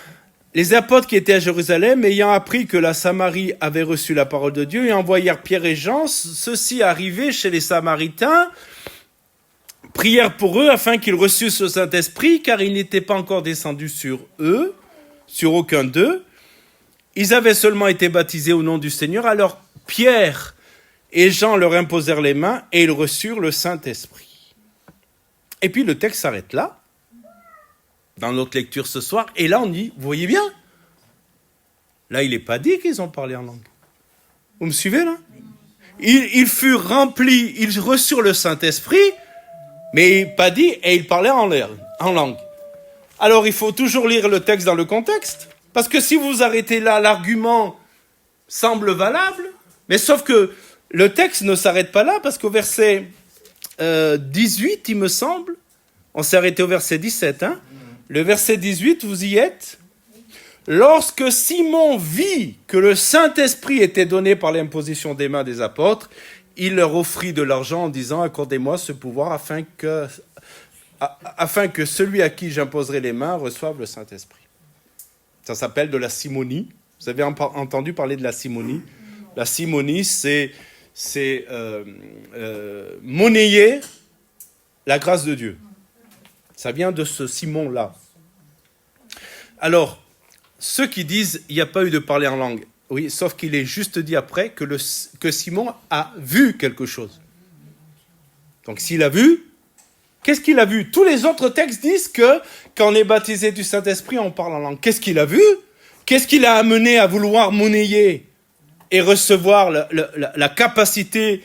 A: Les apôtres qui étaient à Jérusalem, ayant appris que la Samarie avait reçu la parole de Dieu, et envoyèrent Pierre et Jean, ceux-ci arrivés chez les Samaritains, prièrent pour eux afin qu'ils reçussent le Saint-Esprit, car il n'était pas encore descendu sur eux, sur aucun d'eux. Ils avaient seulement été baptisés au nom du Seigneur. Alors Pierre et Jean leur imposèrent les mains et ils reçurent le Saint-Esprit. Et puis le texte s'arrête là, dans notre lecture ce soir. Et là on dit, vous voyez bien, là il n'est pas dit qu'ils ont parlé en langue. Vous me suivez là ? Ils furent remplis, ils reçurent le Saint-Esprit, mais pas dit, et ils parlaient en langue. Alors il faut toujours lire le texte dans le contexte. Parce que si vous vous arrêtez là, l'argument semble valable, mais sauf que le texte ne s'arrête pas là, parce qu'au verset 18, il me semble, on s'est arrêté au verset 17, hein. Le verset 18, vous y êtes. Lorsque Simon vit que le Saint-Esprit était donné par l'imposition des mains des apôtres, il leur offrit de l'argent en disant « Accordez-moi ce pouvoir afin que celui à qui j'imposerai les mains reçoive le Saint-Esprit. » Ça s'appelle de la simonie. Vous avez entendu parler de la simonie ? La simonie, c'est monnayer la grâce de Dieu. Ça vient de ce Simon-là. Alors, ceux qui disent il n'y a pas eu de parler en langue, oui, sauf qu'il est juste dit après que Simon a vu quelque chose. Donc s'il a vu, qu'est-ce qu'il a vu ? Tous les autres textes disent que quand on est baptisé du Saint-Esprit, on parle en langue. Qu'est-ce qu'il a vu ? Qu'est-ce qui l'a amené à vouloir monnayer et recevoir la capacité,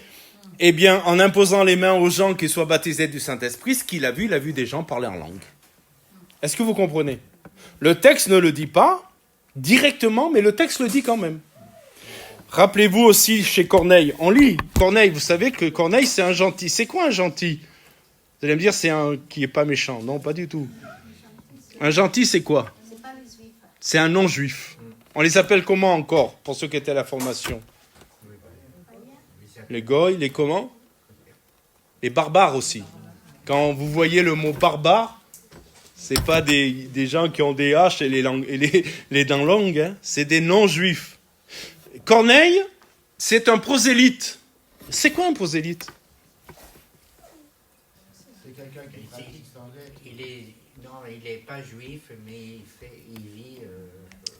A: eh bien, en imposant les mains aux gens qui soient baptisés du Saint-Esprit ? Ce qu'il a vu, il a vu des gens parler en langue. Est-ce que vous comprenez ? Le texte ne le dit pas directement, mais le texte le dit quand même. Rappelez-vous aussi chez Corneille, on lit Corneille, vous savez que Corneille c'est un gentil. C'est quoi un gentil ? Vous allez me dire c'est un qui n'est pas méchant. Non, pas du tout. Un gentil c'est quoi ? C'est un non-juif. On les appelle comment encore, pour ceux qui étaient à la formation ? Les goïs, les comment ? Les barbares aussi. Quand vous voyez le mot barbare, c'est pas des gens qui ont des haches et les dents longues, hein. C'est des non-juifs. Corneille, c'est un prosélyte. C'est quoi un prosélyte ?
C: quelqu'un qui pratique sans être.
D: Il n'est pas juif, mais il vit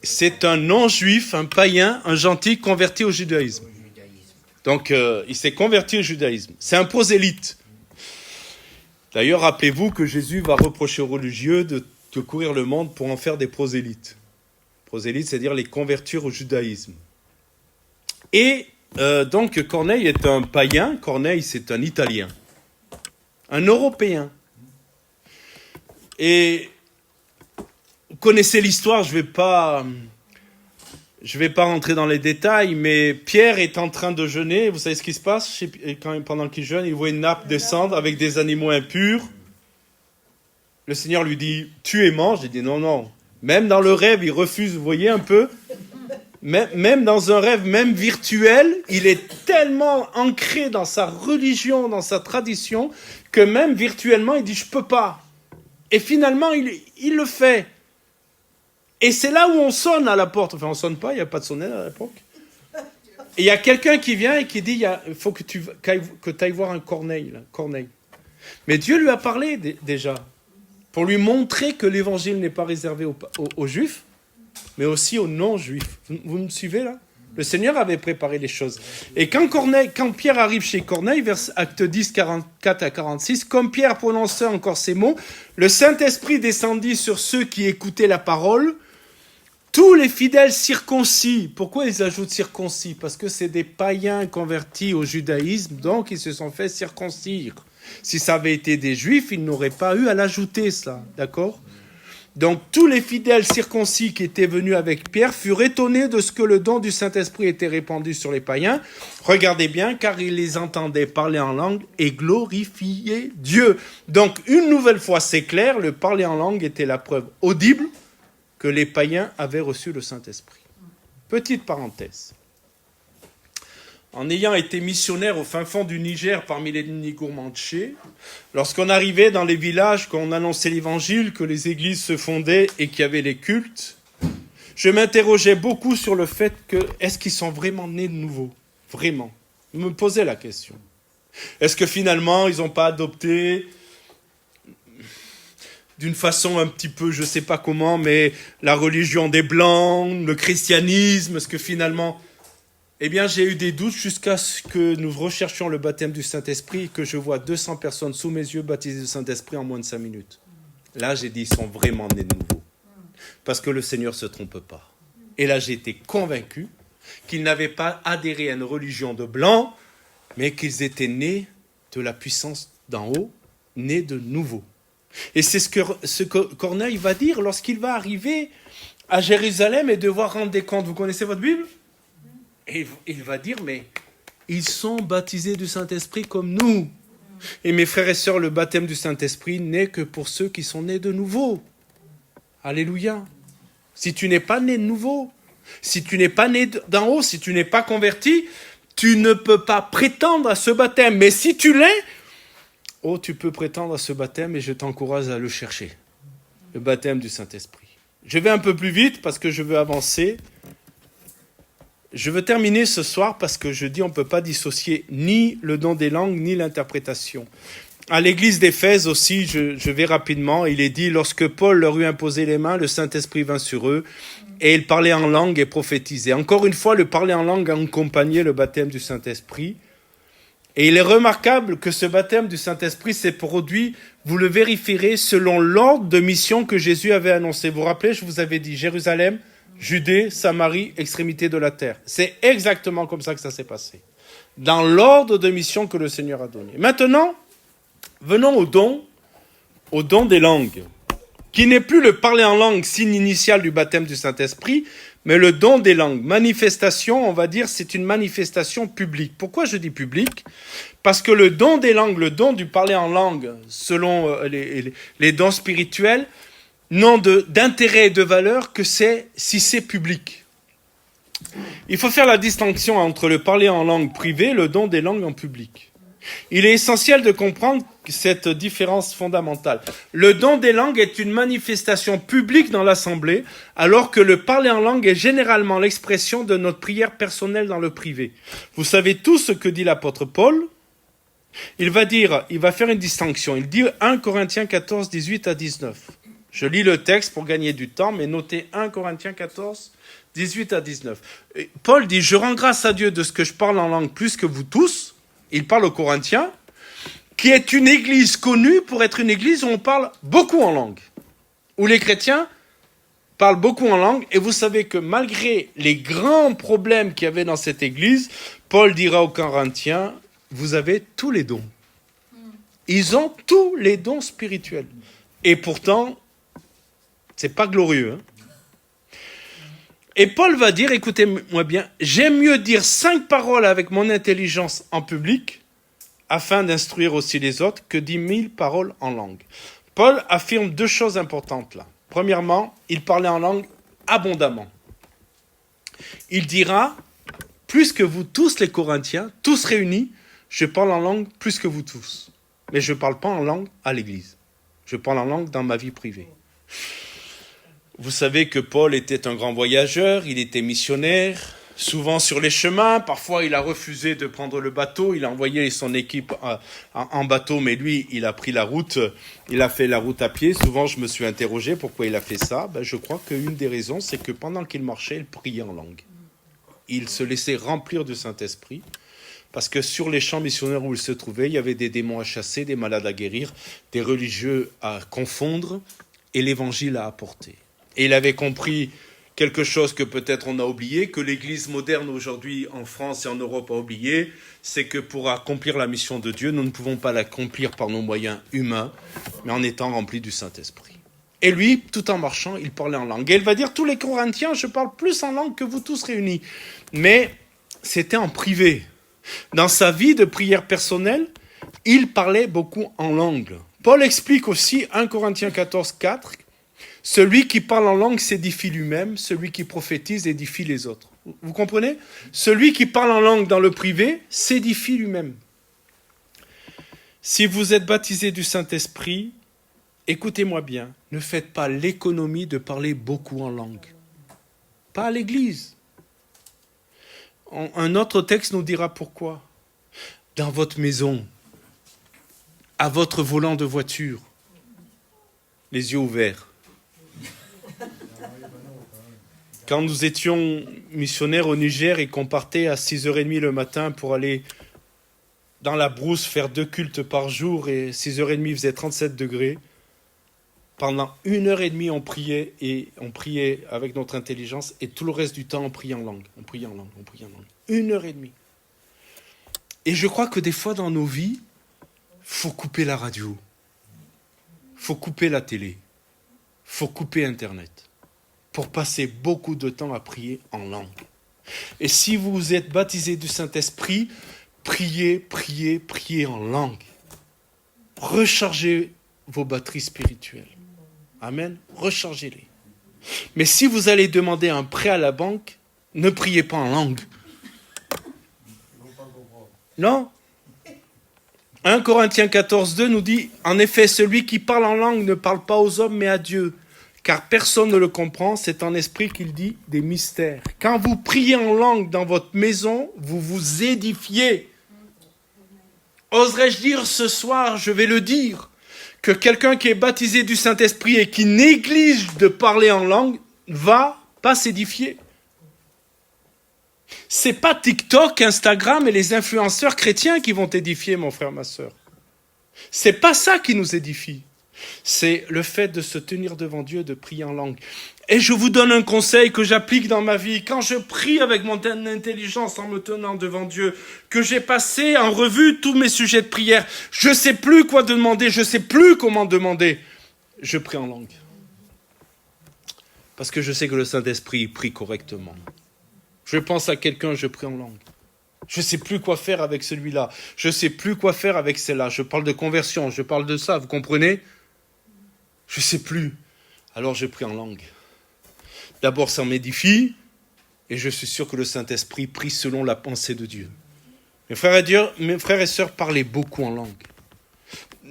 A: C'est un non-juif, un païen, un gentil converti au judaïsme.
D: au judaïsme.
A: Donc, il s'est converti au judaïsme. C'est un prosélyte. D'ailleurs, rappelez-vous que Jésus va reprocher aux religieux de courir le monde pour en faire des prosélytes. Prosélytes, c'est-à-dire les convertir au judaïsme. Et donc, Corneille est un païen. Corneille, c'est un Italien. Un Européen. Et vous connaissez l'histoire, je vais pas rentrer dans les détails, mais Pierre est en train de jeûner. Vous savez ce qui se passe pendant qu'il jeûne? Il voit une nappe descendre avec des animaux impurs. Le Seigneur lui dit, tue et mange. Il dit, non, non. Même dans le rêve, il refuse, vous voyez un peu? Même dans un rêve, même virtuel, il est tellement ancré dans sa religion, dans sa tradition, que même virtuellement, il dit, je peux pas. Et finalement, il le fait. Et c'est là où on sonne à la porte. Enfin, on sonne pas, il n'y a pas de sonnette à l'époque. Et il y a quelqu'un qui vient et qui dit, il faut que tu ailles voir un Corneille. Mais Dieu lui a parlé déjà, pour lui montrer que l'évangile n'est pas réservé aux Juifs, mais aussi aux non-Juifs. Vous me suivez là? Le Seigneur avait préparé les choses. Et quand Pierre arrive chez Corneille, vers Acte 10, 44 à 46, comme Pierre prononçait encore ces mots, le Saint-Esprit descendit sur ceux qui écoutaient la parole. Tous les fidèles circoncis, pourquoi ils ajoutent circoncis? Parce que c'est des païens convertis au judaïsme, donc ils se sont fait circoncire. Si ça avait été des juifs, ils n'auraient pas eu à l'ajouter, ça, d'accord? Donc tous les fidèles circoncis qui étaient venus avec Pierre furent étonnés de ce que le don du Saint-Esprit était répandu sur les païens. Regardez bien, car ils les entendaient parler en langue et glorifier Dieu. Donc une nouvelle fois, c'est clair, le parler en langue était la preuve audible que les païens avaient reçu le Saint-Esprit. Petite parenthèse. En ayant été missionnaire au fin fond du Niger parmi les Nigourmandchés, lorsqu'on arrivait dans les villages, qu'on annonçait l'évangile, que les églises se fondaient et qu'il y avait les cultes, je m'interrogeais beaucoup sur le fait que, est-ce qu'ils sont vraiment nés de nouveau? Vraiment. Je me posais la question. Est-ce que finalement, ils n'ont pas adopté d'une façon un petit peu, je ne sais pas comment, mais la religion des Blancs, le christianisme, est-ce que finalement... Eh bien, j'ai eu des doutes jusqu'à ce que nous recherchions le baptême du Saint-Esprit et que je vois 200 personnes sous mes yeux baptisées du Saint-Esprit en moins de 5 minutes. Là, j'ai dit, ils sont vraiment nés de nouveau. Parce que le Seigneur ne se trompe pas. Et là, j'ai été convaincu qu'ils n'avaient pas adhéré à une religion de blanc, mais qu'ils étaient nés de la puissance d'en haut, nés de nouveau. Et c'est ce que Corneille va dire lorsqu'il va arriver à Jérusalem et devoir rendre des comptes. Vous connaissez votre Bible ? Et il va dire, mais ils sont baptisés du Saint-Esprit comme nous. Et mes frères et sœurs, le baptême du Saint-Esprit n'est que pour ceux qui sont nés de nouveau. Alléluia. Si tu n'es pas né de nouveau, si tu n'es pas né d'en haut, si tu n'es pas converti, tu ne peux pas prétendre à ce baptême. Mais si tu l'es, tu peux prétendre à ce baptême et je t'encourage à le chercher. Le baptême du Saint-Esprit. Je vais un peu plus vite parce que je veux avancer. Je veux terminer ce soir parce que je dis on ne peut pas dissocier ni le don des langues ni l'interprétation. À l'église d'Éphèse aussi, je vais rapidement, il est dit, lorsque Paul leur eut imposé les mains, le Saint-Esprit vint sur eux et ils parlaient en langue et prophétisaient. Encore une fois, le parler en langue a accompagné le baptême du Saint-Esprit. Et il est remarquable que ce baptême du Saint-Esprit s'est produit, vous le vérifierez, selon l'ordre de mission que Jésus avait annoncé. Vous vous rappelez, je vous avais dit Jérusalem, Judée, Samarie, extrémité de la terre. C'est exactement comme ça que ça s'est passé. Dans l'ordre de mission que le Seigneur a donné. Maintenant, venons au don des langues, qui n'est plus le parler en langue, signe initial du baptême du Saint-Esprit, mais le don des langues. Manifestation, on va dire, c'est une manifestation publique. Pourquoi je dis publique? Parce que le don des langues, le don du parler en langue, selon les dons spirituels, n'ont d'intérêt et de valeur que si c'est public. Il faut faire la distinction entre le parler en langue privée et le don des langues en public. Il est essentiel de comprendre cette différence fondamentale. Le don des langues est une manifestation publique dans l'assemblée, alors que le parler en langue est généralement l'expression de notre prière personnelle dans le privé. Vous savez tous ce que dit l'apôtre Paul. Il va faire une distinction. Il dit 1 Corinthiens 14, 18 à 19. Je lis le texte pour gagner du temps, mais notez 1 Corinthiens 14, 18 à 19. Et Paul dit, je rends grâce à Dieu de ce que je parle en langue plus que vous tous. Il parle aux Corinthiens, qui est une église connue pour être une église où on parle beaucoup en langue. Où les chrétiens parlent beaucoup en langue. Et vous savez que malgré les grands problèmes qu'il y avait dans cette église, Paul dira aux Corinthiens, vous avez tous les dons. Ils ont tous les dons spirituels. Et pourtant, c'est pas glorieux. Et Paul va dire, écoutez-moi bien, j'aime mieux dire 5 paroles avec mon intelligence en public, afin d'instruire aussi les autres, que 10 000 paroles en langue. Paul affirme 2 choses importantes là. Premièrement, il parlait en langue abondamment. Il dira, plus que vous tous les Corinthiens, tous réunis, je parle en langue plus que vous tous. Mais je ne parle pas en langue à l'église. Je parle en langue dans ma vie privée. Vous savez que Paul était un grand voyageur, il était missionnaire, souvent sur les chemins. Parfois, il a refusé de prendre le bateau, il a envoyé son équipe en bateau, mais lui, il a pris la route, il a fait la route à pied. Souvent, je me suis interrogé pourquoi il a fait ça. Je crois qu'une des raisons, c'est que pendant qu'il marchait, il priait en langue. Il se laissait remplir du Saint-Esprit. Parce que sur les champs missionnaires où il se trouvait, il y avait des démons à chasser, des malades à guérir, des religieux à confondre et l'évangile à apporter. Et il avait compris quelque chose que peut-être on a oublié, que l'Église moderne aujourd'hui en France et en Europe a oublié, c'est que pour accomplir la mission de Dieu, nous ne pouvons pas l'accomplir par nos moyens humains, mais en étant remplis du Saint-Esprit. Et lui, tout en marchant, il parlait en langue. Et il va dire, tous les Corinthiens, je parle plus en langue que vous tous réunis. Mais c'était en privé. Dans sa vie de prière personnelle, il parlait beaucoup en langue. Paul explique aussi, 1 Corinthiens 14, 4, celui qui parle en langue s'édifie lui-même, celui qui prophétise édifie les autres. Vous comprenez ? Celui qui parle en langue dans le privé s'édifie lui-même. Si vous êtes baptisé du Saint-Esprit, écoutez-moi bien, ne faites pas l'économie de parler beaucoup en langue. Pas à l'église. Un autre texte nous dira pourquoi. Dans votre maison, à votre volant de voiture, les yeux ouverts. Quand nous étions missionnaires au Niger et qu'on partait à 6h30 le matin pour aller dans la brousse faire 2 cultes par jour et 6h30 faisait 37 degrés, pendant 1h30 on priait avec notre intelligence et tout le reste du temps on priait en langue. 1h30. Et je crois que des fois dans nos vies, faut couper la radio, faut couper la télé, faut couper Internet pour passer beaucoup de temps à prier en langue. Et si vous êtes baptisé du Saint-Esprit, priez en langue. Rechargez vos batteries spirituelles. Amen. Rechargez-les. Mais si vous allez demander un prêt à la banque, ne priez pas en langue. Non. 1 Corinthiens 14, 2 nous dit, en effet, celui qui parle en langue ne parle pas aux hommes, mais à Dieu. Car personne ne le comprend, c'est en esprit qu'il dit des mystères. Quand vous priez en langue dans votre maison, vous vous édifiez. Oserais-je dire ce soir, je vais le dire, que quelqu'un qui est baptisé du Saint-Esprit et qui néglige de parler en langue va pas s'édifier. C'est pas TikTok, Instagram et les influenceurs chrétiens qui vont t'édifier, mon frère, ma sœur. C'est pas ça qui nous édifie. C'est le fait de se tenir devant Dieu, de prier en langue. Et je vous donne un conseil que j'applique dans ma vie. Quand je prie avec mon intelligence en me tenant devant Dieu, que j'ai passé en revue tous mes sujets de prière, je ne sais plus quoi demander, je ne sais plus comment demander, je prie en langue. Parce que je sais que le Saint-Esprit prie correctement. Je pense à quelqu'un, je prie en langue. Je ne sais plus quoi faire avec celui-là. Je ne sais plus quoi faire avec celle-là. Je parle de conversion, je parle de ça, vous comprenez ? Je ne sais plus. Alors je prie en langue. D'abord, ça m'édifie, et je suis sûr que le Saint-Esprit prie selon la pensée de Dieu. Mes frères et sœurs, parlez beaucoup en langue.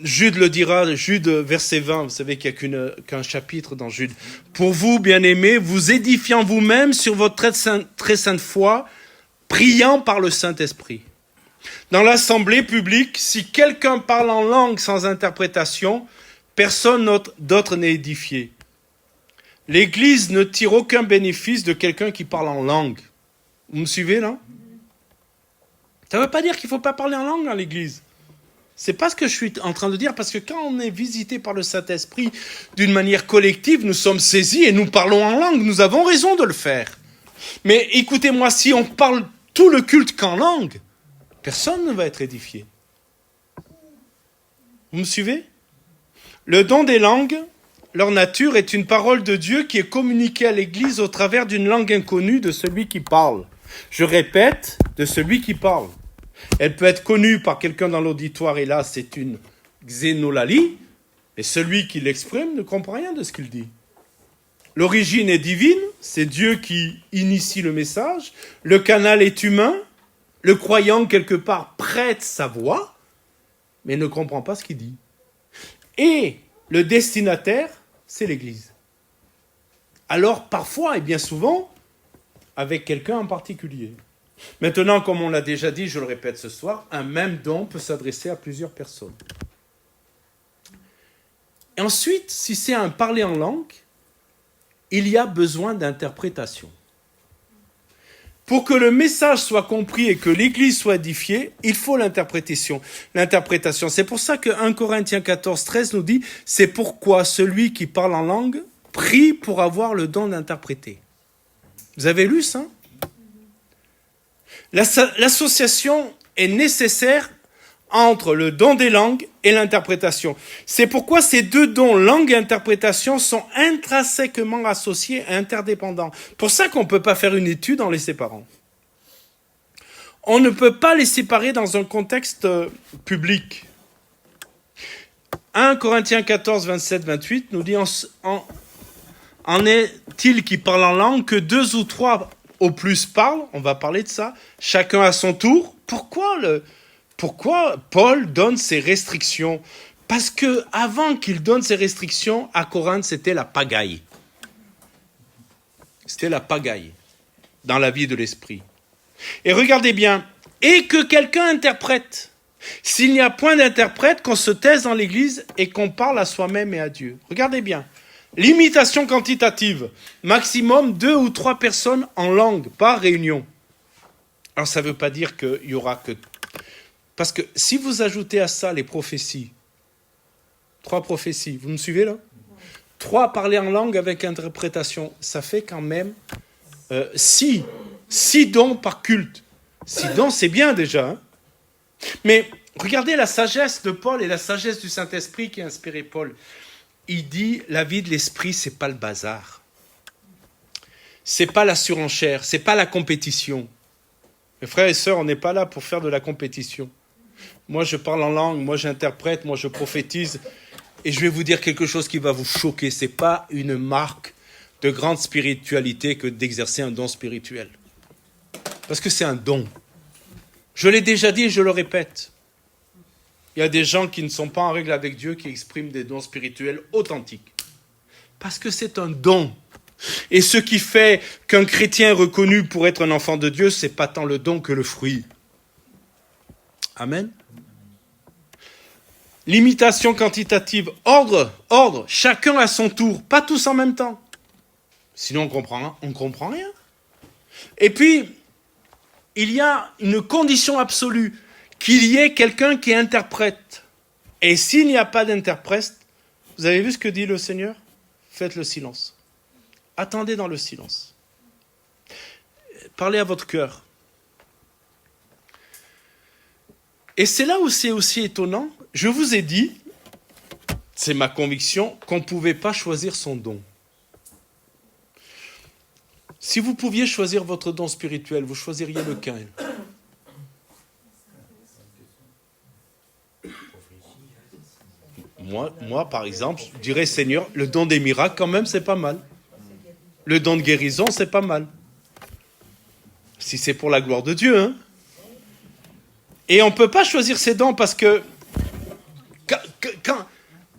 A: Jude le dira, Jude, verset 20, vous savez qu'il n'y a qu'un chapitre dans Jude. Pour vous, bien-aimés, vous édifiant vous-même sur votre très sainte foi, priant par le Saint-Esprit. Dans l'assemblée publique, si quelqu'un parle en langue sans interprétation, personne d'autre n'est édifié. L'Église ne tire aucun bénéfice de quelqu'un qui parle en langue. Vous me suivez là? Ça ne veut pas dire qu'il ne faut pas parler en langue dans l'Église. C'est pas ce que je suis en train de dire, parce que quand on est visité par le Saint-Esprit d'une manière collective, nous sommes saisis et nous parlons en langue. Nous avons raison de le faire. Mais écoutez-moi, si on parle tout le culte qu'en langue, personne ne va être édifié. Vous me suivez? Le don des langues, leur nature est une parole de Dieu qui est communiquée à l'Église au travers d'une langue inconnue de celui qui parle. Je répète, de celui qui parle. Elle peut être connue par quelqu'un dans l'auditoire, et là c'est une xénolalie, et celui qui l'exprime ne comprend rien de ce qu'il dit. L'origine est divine, c'est Dieu qui initie le message, le canal est humain, le croyant quelque part prête sa voix, mais ne comprend pas ce qu'il dit. Et le destinataire, c'est l'Église. Alors parfois, et bien souvent, avec quelqu'un en particulier. Maintenant, comme on l'a déjà dit, je le répète ce soir, un même don peut s'adresser à plusieurs personnes. Et ensuite, si c'est un parler en langue, il y a besoin d'interprétation. Pour que le message soit compris et que l'Église soit édifiée, il faut l'interprétation. C'est pour ça que 1 Corinthiens 14, 13 nous dit « C'est pourquoi celui qui parle en langue prie pour avoir le don d'interpréter. » Vous avez lu ça? L'association est nécessaire entre le don des langues et l'interprétation. C'est pourquoi ces deux dons, langue et interprétation, sont intrinsèquement associés et interdépendants. Pour ça qu'on ne peut pas faire une étude en les séparant. On ne peut pas les séparer dans un contexte public. 1 Corinthiens 14, 27, 28 nous dit en est-il qui parle en langue que 2 ou 3 au plus parlent, on va parler de ça, chacun à son tour. Pourquoi Paul donne ces restrictions? Parce que avant qu'il donne ces restrictions, à Corinthe, c'était la pagaille. C'était la pagaille dans la vie de l'esprit. Et regardez bien, et que quelqu'un interprète. S'il n'y a point d'interprète, qu'on se taise dans l'Église et qu'on parle à soi-même et à Dieu. Regardez bien. Limitation quantitative. Maximum 2 ou 3 personnes en langue, par réunion. Alors ça ne veut pas dire qu'il y aura que... Parce que si vous ajoutez à ça les prophéties, 3 prophéties, vous me suivez là? 3 parler en langue avec interprétation, ça fait quand même 6 dons par culte. 6 dons, c'est bien déjà. Hein? Mais regardez la sagesse de Paul et la sagesse du Saint-Esprit qui a inspiré Paul. Il dit, la vie de l'esprit, c'est pas le bazar. C'est pas la surenchère, c'est pas la compétition. Mes frères et sœurs, on n'est pas là pour faire de la compétition. Moi, je parle en langue, moi, j'interprète, moi, je prophétise. Et je vais vous dire quelque chose qui va vous choquer. C'est pas une marque de grande spiritualité que d'exercer un don spirituel. Parce que c'est un don. Je l'ai déjà dit et je le répète. Il y a des gens qui ne sont pas en règle avec Dieu, qui expriment des dons spirituels authentiques. Parce que c'est un don. Et ce qui fait qu'un chrétien est reconnu pour être un enfant de Dieu, c'est pas tant le don que le fruit. Amen. Limitation quantitative. Ordre, chacun à son tour, pas tous en même temps. Sinon on comprend rien. Et puis, il y a une condition absolue, qu'il y ait quelqu'un qui interprète. Et s'il n'y a pas d'interprète, vous avez vu ce que dit le Seigneur? Faites le silence. Attendez dans le silence. Parlez à votre cœur. Et c'est là où c'est aussi étonnant. Je vous ai dit, c'est ma conviction, qu'on ne pouvait pas choisir son don. Si vous pouviez choisir votre don spirituel, vous choisiriez lequel? Moi, par exemple, je dirais, Seigneur, le don des miracles, quand même, c'est pas mal. Le don de guérison, c'est pas mal. Si c'est pour la gloire de Dieu, hein. Et on ne peut pas choisir ces dons parce que,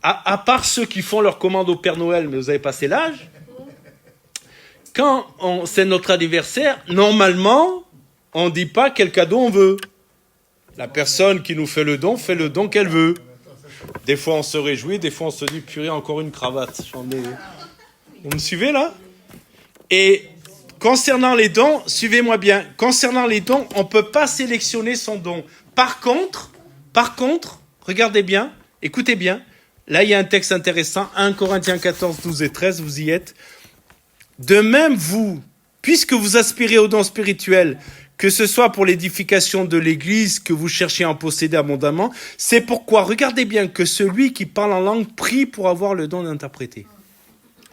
A: à part ceux qui font leur commande au Père Noël, mais vous avez passé l'âge, quand c'est notre anniversaire, normalement, on ne dit pas quel cadeau on veut. La personne qui nous fait le don qu'elle veut. Des fois, on se réjouit, des fois, on se dit, purée, encore une cravate. Vous me suivez, là? Et concernant les dons, suivez-moi bien, concernant les dons, on ne peut pas sélectionner son don. Par contre, regardez bien, écoutez bien, là, il y a un texte intéressant, 1 Corinthiens 14, 12 et 13, vous y êtes. De même, vous, puisque vous aspirez aux dons spirituels, que ce soit pour l'édification de l'Église, que vous cherchez à en posséder abondamment, c'est pourquoi, regardez bien, que celui qui parle en langue prie pour avoir le don d'interpréter.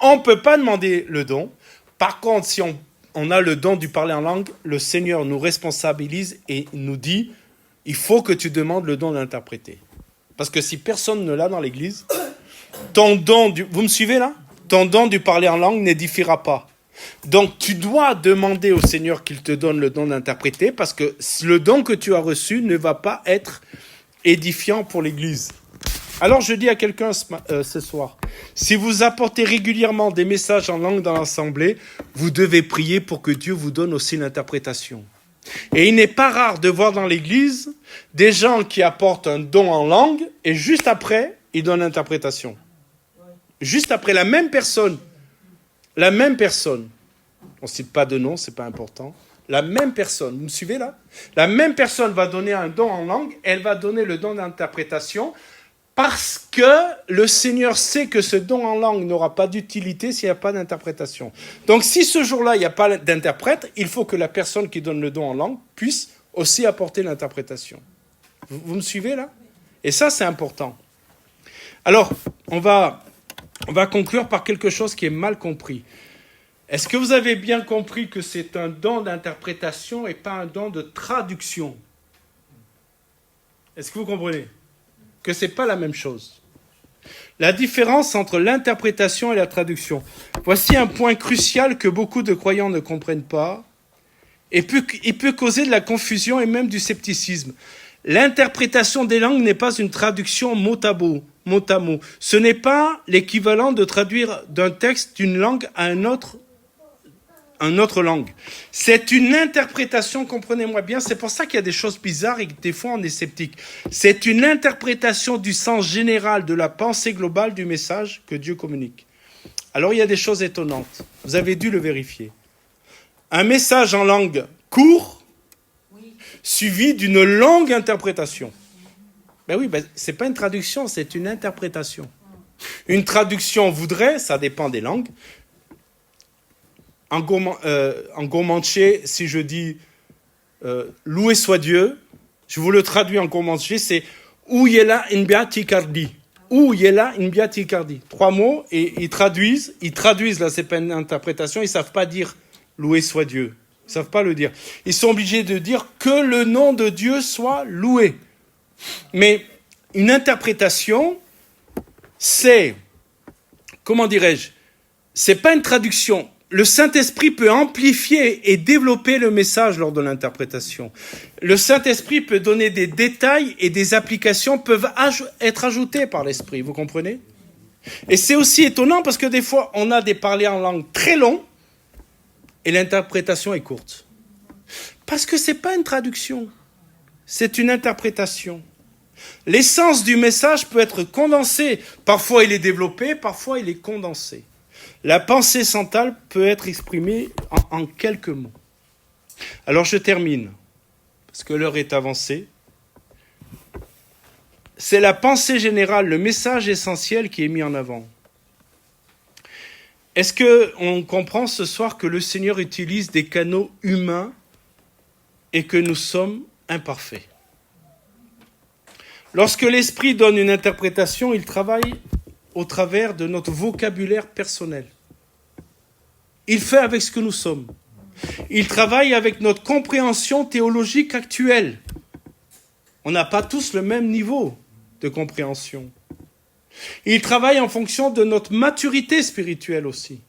A: On ne peut pas demander le don. Par contre, si on a le don du parler en langue, le Seigneur nous responsabilise et nous dit, il faut que tu demandes le don d'interpréter. Parce que si personne ne l'a dans l'Église, ton don vous me suivez là? Ton don du parler en langue n'édifiera pas. Donc, tu dois demander au Seigneur qu'il te donne le don d'interpréter parce que le don que tu as reçu ne va pas être édifiant pour l'Église. Alors, je dis à quelqu'un ce soir, si vous apportez régulièrement des messages en langue dans l'assemblée, vous devez prier pour que Dieu vous donne aussi l'interprétation. Et il n'est pas rare de voir dans l'Église des gens qui apportent un don en langue et juste après, ils donnent l'interprétation. Juste après, la même personne, on ne cite pas de nom, ce n'est pas important, la même personne, vous me suivez là? La même personne va donner un don en langue, elle va donner le don d'interprétation parce que le Seigneur sait que ce don en langue n'aura pas d'utilité s'il n'y a pas d'interprétation. Donc si ce jour-là, il n'y a pas d'interprète, il faut que la personne qui donne le don en langue puisse aussi apporter l'interprétation. Vous me suivez là? Et ça, c'est important. Alors, on va conclure par quelque chose qui est mal compris. Est-ce que vous avez bien compris que c'est un don d'interprétation et pas un don de traduction? Est-ce que vous comprenez? Que ce n'est pas la même chose. La différence entre l'interprétation et la traduction. Voici un point crucial que beaucoup de croyants ne comprennent pas et il peut causer de la confusion et même du scepticisme. L'interprétation des langues n'est pas une traduction mot à mot. Ce n'est pas l'équivalent de traduire d'un texte d'une langue à une autre langue. C'est une interprétation, comprenez-moi bien, c'est pour ça qu'il y a des choses bizarres et que des fois on est sceptique. C'est une interprétation du sens général de la pensée globale du message que Dieu communique. Alors il y a des choses étonnantes, vous avez dû le vérifier. Un message en langue court, suivi d'une longue interprétation. C'est pas une traduction, c'est une interprétation. Une traduction voudrait, ça dépend des langues. En gourmandché, si je dis loué soit Dieu, je vous le traduis en gourmandché, c'est ou yela in biatikardi. Ou yela in biatikardi. 3 mots et ils traduisent, là c'est pas une interprétation, ils savent pas dire loué soit Dieu. Ils savent pas le dire. Ils sont obligés de dire que le nom de Dieu soit loué. Mais une interprétation, c'est, comment dirais-je, c'est pas une traduction. Le Saint-Esprit peut amplifier et développer le message lors de l'interprétation. Le Saint-Esprit peut donner des détails et des applications peuvent être ajoutées par l'Esprit, vous comprenez? Et c'est aussi étonnant parce que des fois, on a des parlers en langue très longs et l'interprétation est courte. Parce que ce n'est pas une traduction, c'est une interprétation. L'essence du message peut être condensée. Parfois, il est développé, parfois, il est condensé. La pensée centrale peut être exprimée en quelques mots. Alors, je termine, parce que l'heure est avancée. C'est la pensée générale, le message essentiel qui est mis en avant. Est-ce qu'on comprend ce soir que le Seigneur utilise des canaux humains et que nous sommes imparfaits? Lorsque l'Esprit donne une interprétation, il travaille au travers de notre vocabulaire personnel. Il fait avec ce que nous sommes. Il travaille avec notre compréhension théologique actuelle. On n'a pas tous le même niveau de compréhension. Il travaille en fonction de notre maturité spirituelle aussi.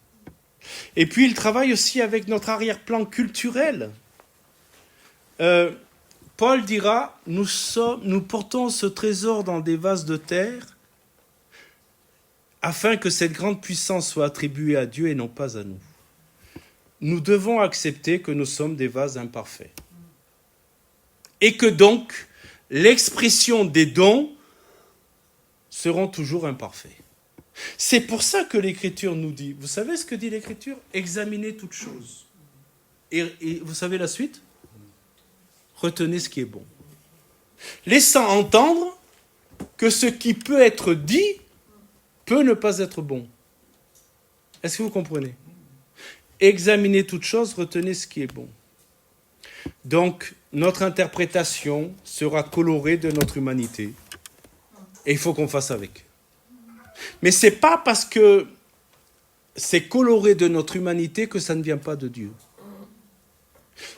A: Et puis il travaille aussi avec notre arrière-plan culturel. Paul dira, nous portons ce trésor dans des vases de terre afin que cette grande puissance soit attribuée à Dieu et non pas à nous. Nous devons accepter que nous sommes des vases imparfaits. Et que donc, l'expression des dons seront toujours imparfaits. C'est pour ça que l'Écriture nous dit, vous savez ce que dit l'Écriture? Examinez toutes choses. Et vous savez la suite? Retenez ce qui est bon. Laissant entendre que ce qui peut être dit peut ne pas être bon. Est-ce que vous comprenez? Examinez toutes choses, retenez ce qui est bon. Donc, notre interprétation sera colorée de notre humanité. Et il faut qu'on fasse avec. Mais ce n'est pas parce que c'est coloré de notre humanité que ça ne vient pas de Dieu.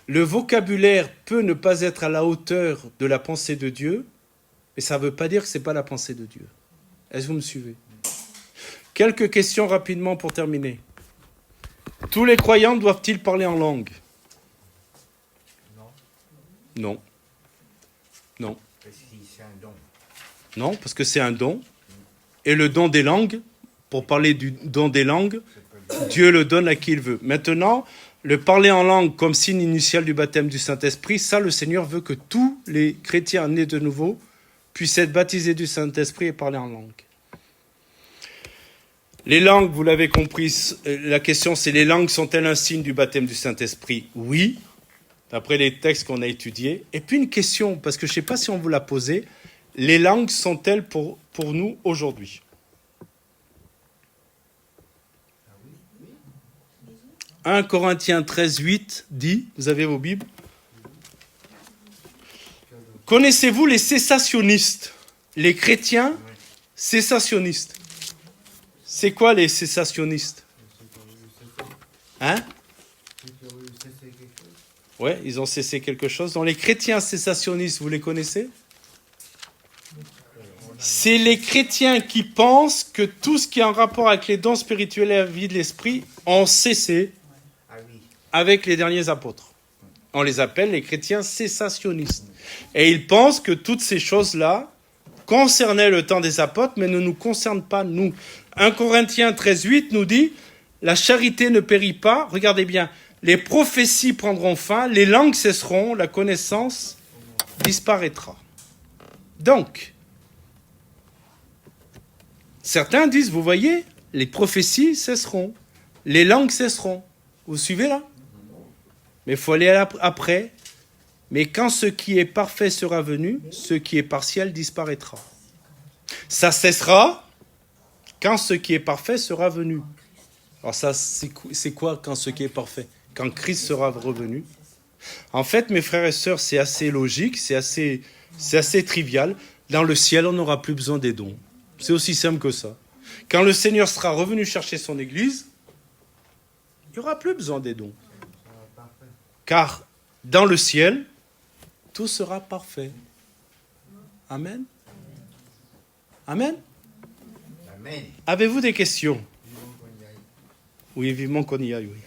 A: Le vocabulaire peut ne pas être à la hauteur de la pensée de Dieu, mais ça ne veut pas dire que ce n'est pas la pensée de Dieu. Est-ce que vous me suivez? Quelques questions rapidement pour terminer. Tous les croyants doivent-ils parler en langue? Non. Non.
D: Parce que c'est un don.
A: Non, parce que c'est un don. Et le don des langues, pour parler du don des langues, Dieu le donne à qui il veut. Maintenant, le parler en langue comme signe initial du baptême du Saint-Esprit, ça, le Seigneur veut que tous les chrétiens nés de nouveau puissent être baptisés du Saint-Esprit et parler en langue. Les langues, vous l'avez compris, la question c'est: les langues sont-elles un signe du baptême du Saint-Esprit? Oui, d'après les textes qu'on a étudiés. Et puis une question, parce que je ne sais pas si on vous l'a posée: les langues sont-elles pour nous aujourd'hui? 1 Corinthiens 13, 8 dit, vous avez vos Bibles? Connaissez-vous les cessationnistes? Les chrétiens cessationnistes. C'est quoi les cessationnistes? Hein? Ouais, ils ont cessé quelque chose. Donc les chrétiens cessationnistes, vous les connaissez? C'est les chrétiens qui pensent que tout ce qui est en rapport avec les dons spirituels et la vie de l'esprit ont cessé avec les derniers apôtres. On les appelle les chrétiens cessationnistes. Et ils pensent que toutes ces choses-là concernaient le temps des apôtres, mais ne nous concernent pas nous. 1 Corinthiens 13, 8 nous dit: la charité ne périt pas, regardez bien, les prophéties prendront fin, les langues cesseront, la connaissance disparaîtra. Donc, certains disent, vous voyez, les prophéties cesseront, les langues cesseront. Vous suivez là? Mais il faut aller après. Mais quand ce qui est parfait sera venu, ce qui est partiel disparaîtra. Ça cessera quand ce qui est parfait sera venu. Alors ça, c'est quoi quand ce qui est parfait? Quand Christ sera revenu. En fait, mes frères et sœurs, c'est assez logique, c'est assez trivial. Dans le ciel, on n'aura plus besoin des dons. C'est aussi simple que ça. Quand le Seigneur sera revenu chercher son Église, il n'y aura plus besoin des dons. Car dans le ciel, tout sera parfait. Amen. Amen.
D: Amen.
A: Avez-vous des questions? Oui, vivement qu'on y aille, oui.